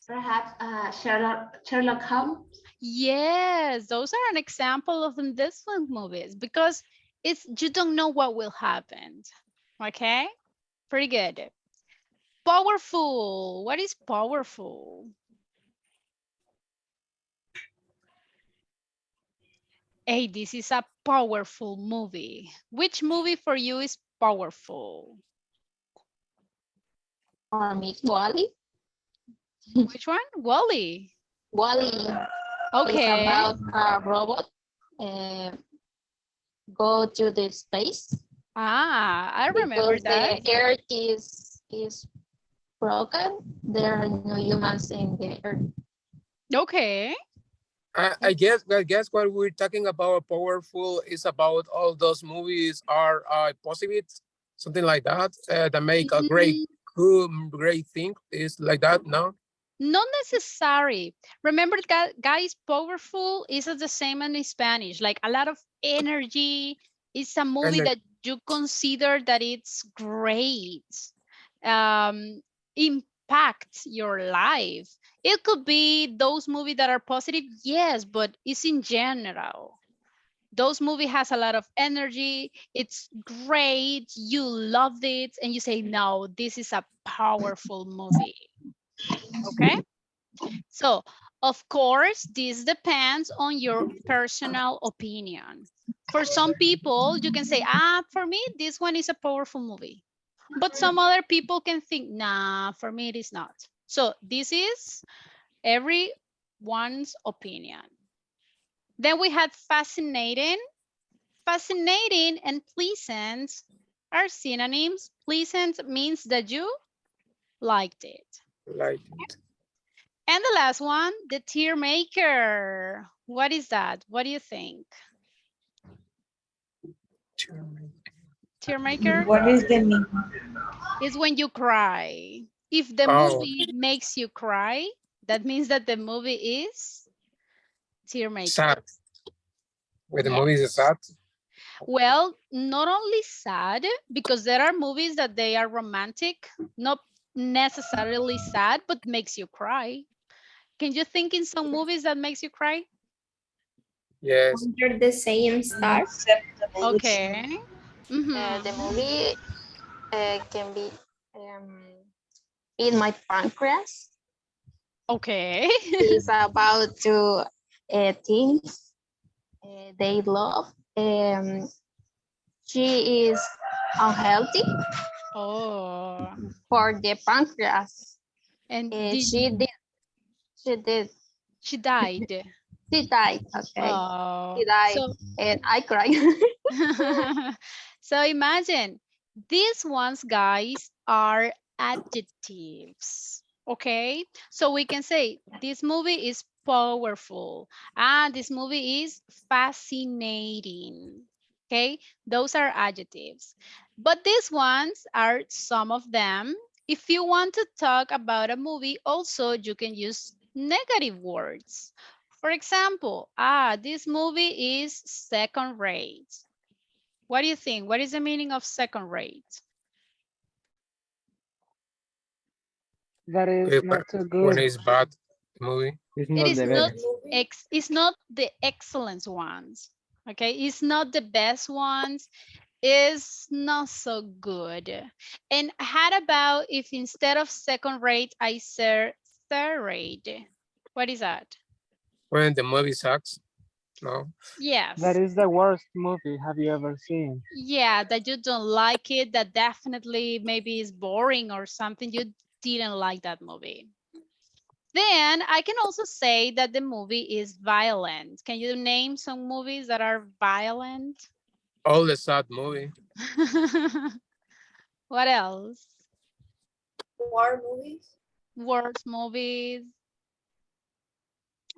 Perhaps Sherlock Holmes. Yes, those are an example of investment movies because you don't know what will happen. Okay, pretty good. Powerful. What is powerful? Hey, this is a powerful movie. Which movie for you is powerful? For me, Wally. Which one? Wally. Wally. Okay. It's about a robot go to the space. I remember because that. The earth is broken. There are no humans in the earth. Okay. I guess what we're talking about powerful is about all those movies are positive, something like that, that make a great thing is like that, no? Not necessary. Remember, guys, powerful is the same in Spanish, like a lot of energy. It's a movie that you consider that it's great. Impacts your life. It could be those movies that are positive, yes, but it's in general. Those movie has a lot of energy. It's great. You loved it, and you say, no, this is a powerful movie. Okay. So, of course, this depends on your personal opinion. For some people, you can say, for me, this one is a powerful movie. But some other people can think, nah, for me, it is not. So this is everyone's opinion. Then we had fascinating. Fascinating and pleasant are synonyms. Pleasant means that you liked it. Liked it. And the last one, the tear maker. What is that? What do you think? Tear maker? What is the name? It's when you cry. If the movie makes you cry, that means that the movie is tear maker. Sad. When the movie is sad? Well, not only sad, because there are movies that they are romantic, not necessarily sad, but makes you cry. Can you think in some movies that makes you cry? Yes. Under the Same Stars. Okay. The movie can be In My Pancreas. Okay. It's about two teens they love. She is unhealthy for the pancreas. And she died. She died. She died. Okay. She died, and I cried. So imagine, these ones, guys, are adjectives. Okay, so we can say this movie is powerful and this movie is fascinating. Okay, those are adjectives, but these ones are some of them. If you want to talk about a movie, also you can use Negative words. For example, this movie is second rate. What do you think? What is the meaning of second rate? That is not so good. When it's bad movie. It's It not is the not best. it's not the excellent ones. Okay, it's not the best ones. It's not so good. And how about if instead of second rate, I said third rate? What is that? When the movie sucks. No. Yes. That is the worst movie have you ever seen? Yeah, that you don't like it, that definitely maybe is boring or something. You didn't like that movie. Then I can also say that the movie is violent. Can you name some movies that are violent? All the sad movie. What else? War movies. Wars movies.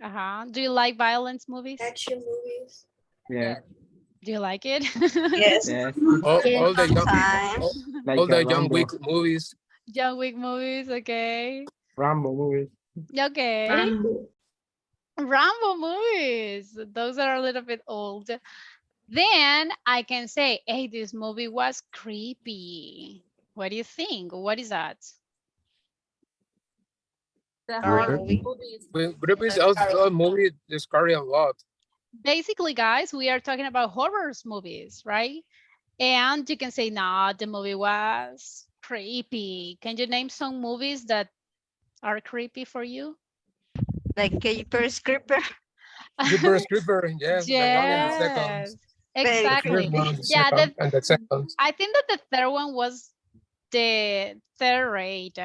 Do you like violence movies? Action movies. Yeah. Do you like it? Yes. Yes. All the young, Like all the John Rambo. Wick movies. John Wick movies, okay. Rambo movies. Okay. Rambo movies. Those are a little bit old. Then I can say, hey, this movie was creepy. What do you think? What is that? The horror movies. Group is also a movie that scary a lot. Basically, guys, we are talking about horror movies, right? And you can say, nah, the movie was creepy. Can you name some movies that are creepy for you? Like Jeepers Creeper. Jeepers Creeper, yes, the one and the second. Yes, exactly. Yeah, and the second. I think that the third one was the third rate,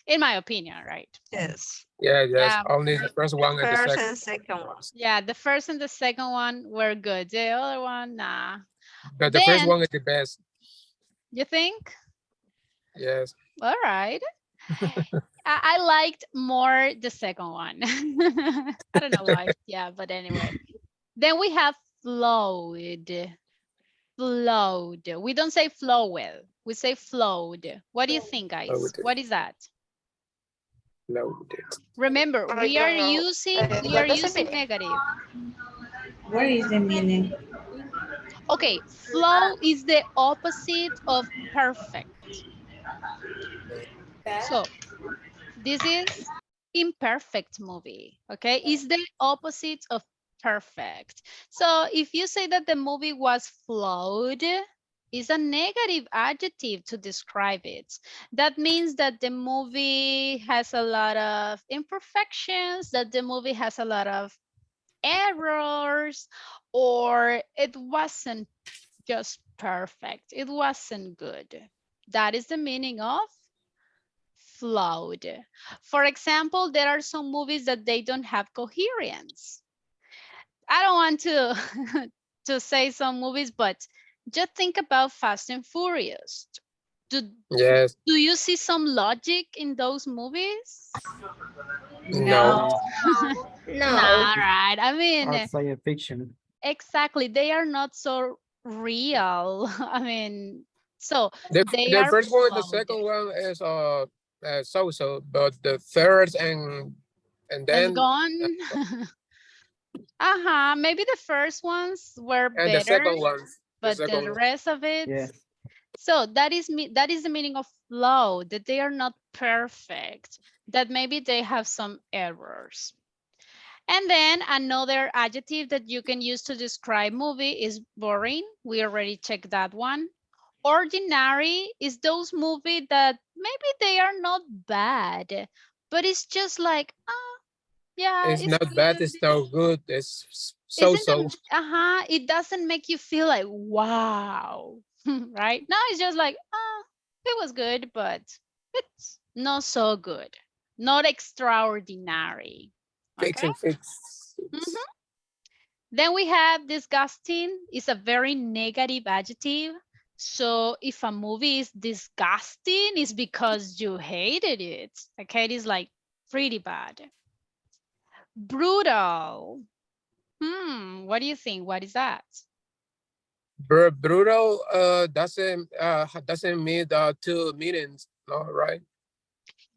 in my opinion, right? Yes. Yeah, yes. Yeah. Only the first one and the First second. and second ones. Yeah, the first and the second one were good. The other one, nah. But the first Then- one is the best. You think? Yes. All right. I liked more the second one. I don't know why. Yeah, but anyway. Then we have flowed. Flowed. We don't say flowed. We say flowed. What do you think, guys? Flowed. What is that? Loaded. Remember, I we are don't know. using What does it mean? negative. What is the meaning? Okay, flow is the opposite of perfect. So this is imperfect movie, okay? Is the opposite of perfect. So if you say that the movie was flawed, is a negative adjective to describe it. That means that the movie has a lot of imperfections, that the movie has a lot of errors, or it wasn't just perfect. It wasn't good. That is the meaning of flawed. For example, there are some movies that they don't have coherence. I don't want to to say some movies, but just think about Fast and Furious. Yes. Do you see some logic in those movies? No. Nah, right. I mean, Science fiction. exactly. They are not so real. I mean, so The are first one and the flawed. second one is so-so, but the third and It's then gone. Maybe the first ones were and better, the second one. but the rest of it. Yes. So that is the meaning of flow, that they are not perfect, that maybe they have some errors. And then another adjective that you can use to describe movie is boring. We already checked that one. Ordinary is those movies that maybe they are not bad, but it's just like, yeah, it's not bad, it's not good, it's Isn't so-so. It doesn't make you feel like, wow, right? Now it's just like, it was good, but it's not so good, not extraordinary. Fix and fix. Then we have disgusting is a very negative adjective. So if a movie is disgusting, it's because you hated it. Okay, it is like pretty bad. Brutal. What do you think? What is that? Brutal doesn't mean two meanings, no, right?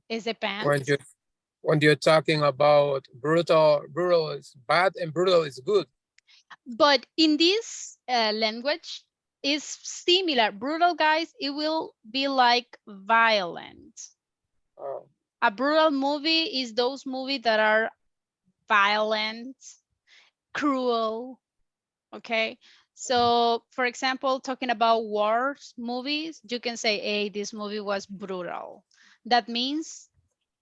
It depends. When you when you're talking about brutal is bad and brutal is good. But in this language is similar. Brutal, guys, it will be like violent. Oh. A brutal movie is those movies that are violent, cruel, okay? So, for example, talking about wars movies, you can say, hey, this movie was brutal. That means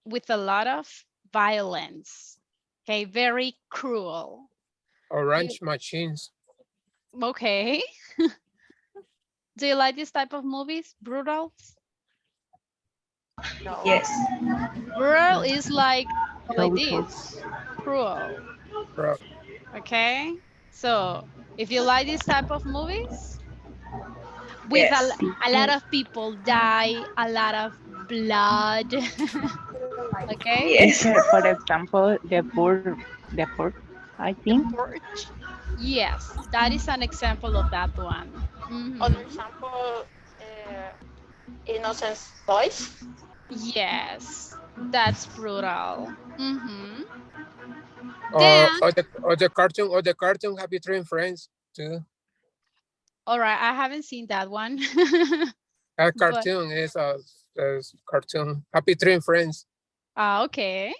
with a lot of violence, okay? Very cruel. Orange machines. Okay. Do you like this type of movies, brutal? Yes. Brutal is like this, cruel. Bro. Okay, so if you like this type of movies with Yes. a lot of people die, a lot of blood. Okay. Yes. For example, the purge, I think. Purge. Yes, that is an example of that one. Other example, innocent toys. Yes, that's brutal. Or the cartoon Happy Tree Friends too. All right, I haven't seen that one. A cartoon is a cartoon Happy Tree Friends. Okay.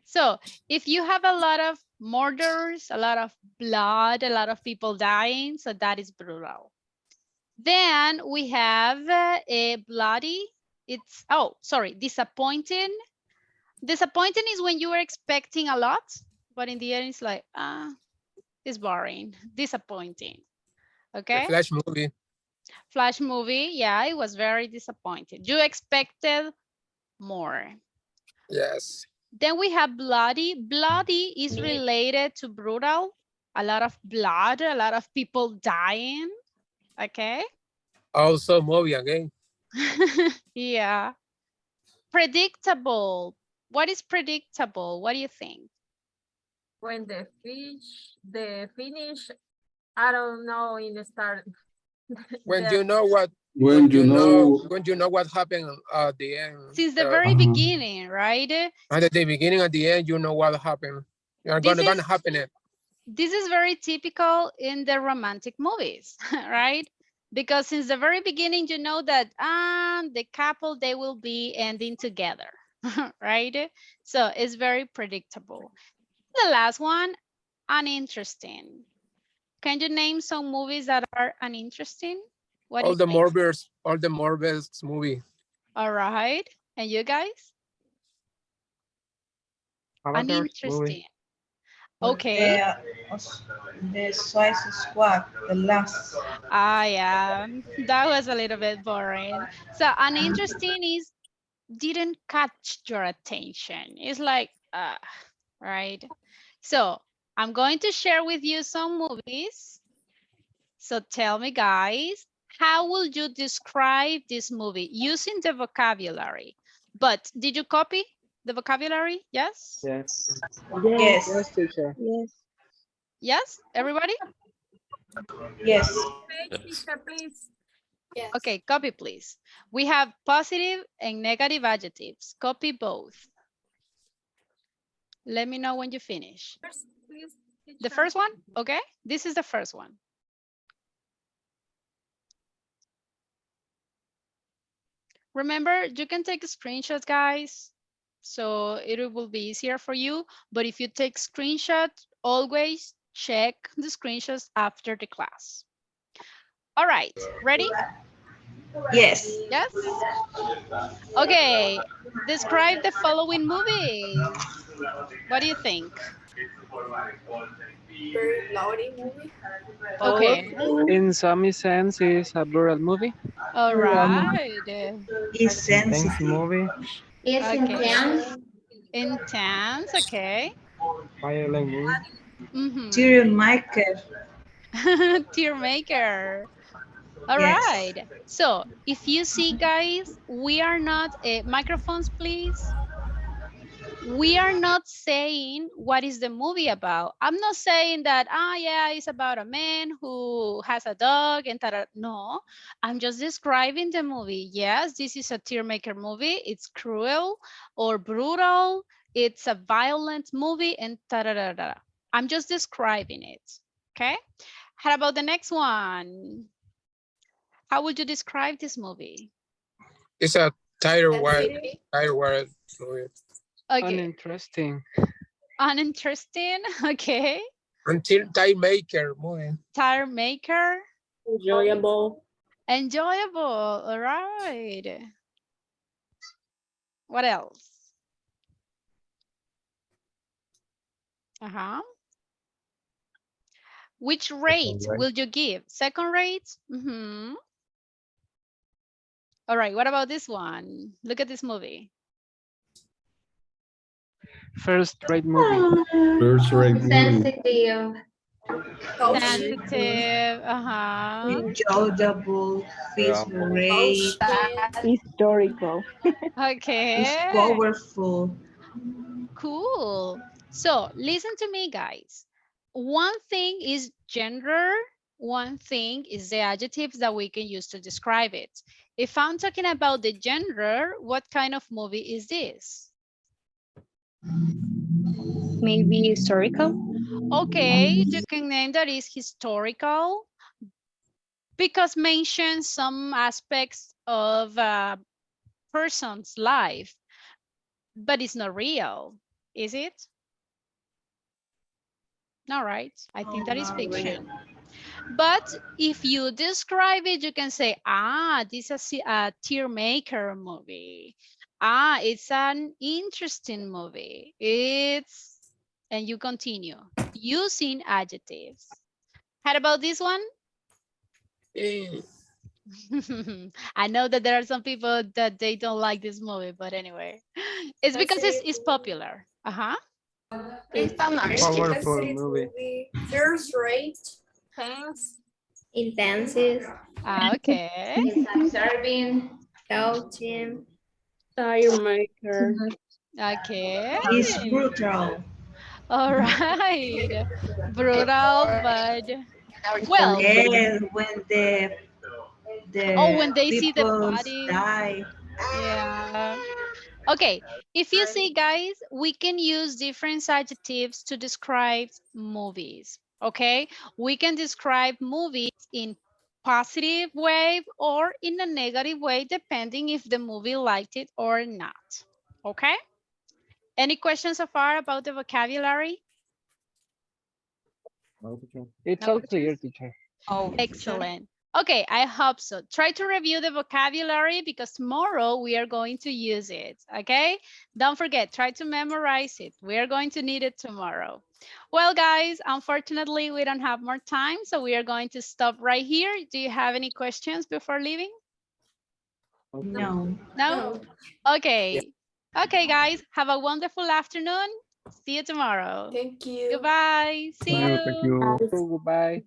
So if you have a lot of murders, a lot of blood, a lot of people dying, so that is brutal. Then we have a bloody. It's, oh, sorry, disappointing. Disappointing is when you were expecting a lot, but in the end it's like, it's boring. Disappointing. Okay. The Flash movie. Flash movie, yeah, it was very disappointing. You expected more. Yes. Then we have bloody. Bloody is related to brutal. A lot of blood, a lot of people dying. Okay. Also movie again. Yeah. Predictable. What is predictable? What do you think? When the finish, I don't know, in the start. When you know what when you know what happened at the end. Since the very beginning, right? And at the beginning, at the end, you know what happened. You're gonna happen it. This is very typical in the romantic movies, right? Because since the very beginning, you know that the couple, they will be ending together, right? So it's very predictable. The last one, uninteresting. Can you name some movies that are uninteresting? What All the Marvels movie. All right. And you guys? Uninteresting. Okay. The Suicide Squad, the last. Yeah, that was a little bit boring. So uninteresting is didn't catch your attention. It's like, right? So I'm going to share with you some movies. So tell me, guys, how will you describe this movie using the vocabulary? But did you copy the vocabulary? Yes? Yes. Yes. Yes, teacher. Yes. Yes, everybody? Yes. Teacher, please. Yes. Okay, copy, please. We have positive and negative adjectives. Copy both. Let me know when you finish. First, please, The first one? Okay, this is the first one. Remember, you can take screenshots, guys, so it will be easier for you. But if you take screenshots, always check the screenshots after the class. All right, ready? Yes. Yes? Okay, describe the following movies. What do you think? Very bloody movie. Okay. In some sense, it's a brutal movie. All right. It's sensitive. Movie. It's intense. Intense, okay. Violent movie. Tear maker. Tear maker. All Yes. right. So if you see, guys, we are not, microphones, please. We are not saying what is the movie about. I'm not saying that, yeah, it's about a man who has a dog and no, I'm just describing the movie. Yes, this is a tear maker movie. It's cruel or brutal. it's a violent movie, and ta-da-da-da. I'm just describing it, okay? How about the next one? How would you describe this movie? It's a tire wire movie. Okay. Uninteresting. Uninteresting, okay. Until Tire Maker movie. Tire maker. Enjoyable. Enjoyable, all right. What else? Which rate will you give? Second rate? All right, what about this one? Look at this movie. First-rate movie. First-rate movie. Sensitive. Sensitive, Enjoyable, first rate, Historical. Okay. it's powerful. Cool. So listen to me, guys. One thing is gender. One thing is the adjectives that we can use to describe it. If I'm talking about the gender, what kind of movie is this? Maybe historical. Okay, you can name that is historical because mention some aspects of a person's life, but it's not real, is it? All right, I think that is fiction. But if you describe it, you can say, this is a tear maker movie. It's an interesting movie. And you continue using adjectives. How about this one? I know that there are some people that they don't like this movie, but anyway, it's because it's popular. It's Powerful movie. First rate. Thanks. Intensive. Okay. It's observing. Coaching. Tire maker. Okay. It's brutal. All right. Brutal, but well. Yeah, when the when they see the people body. die. Yeah. Okay. If you see, guys, we can use different adjectives to describe movies. Okay. We can describe movies in positive way or in a negative way, depending if the movie liked it or not. Okay. Any questions so far about the vocabulary? It's all clear, teacher. Oh, excellent. Okay, I hope so. Try to review the vocabulary because tomorrow we are going to use it, okay? Don't forget, try to memorize it. We are going to need it tomorrow. Well, guys, unfortunately, we don't have more time, so we are going to stop right here. Do you have any questions before leaving? No. No? Okay. Okay, guys, have a wonderful afternoon. See you tomorrow. Thank you. Goodbye. See you. Thank you. Goodbye.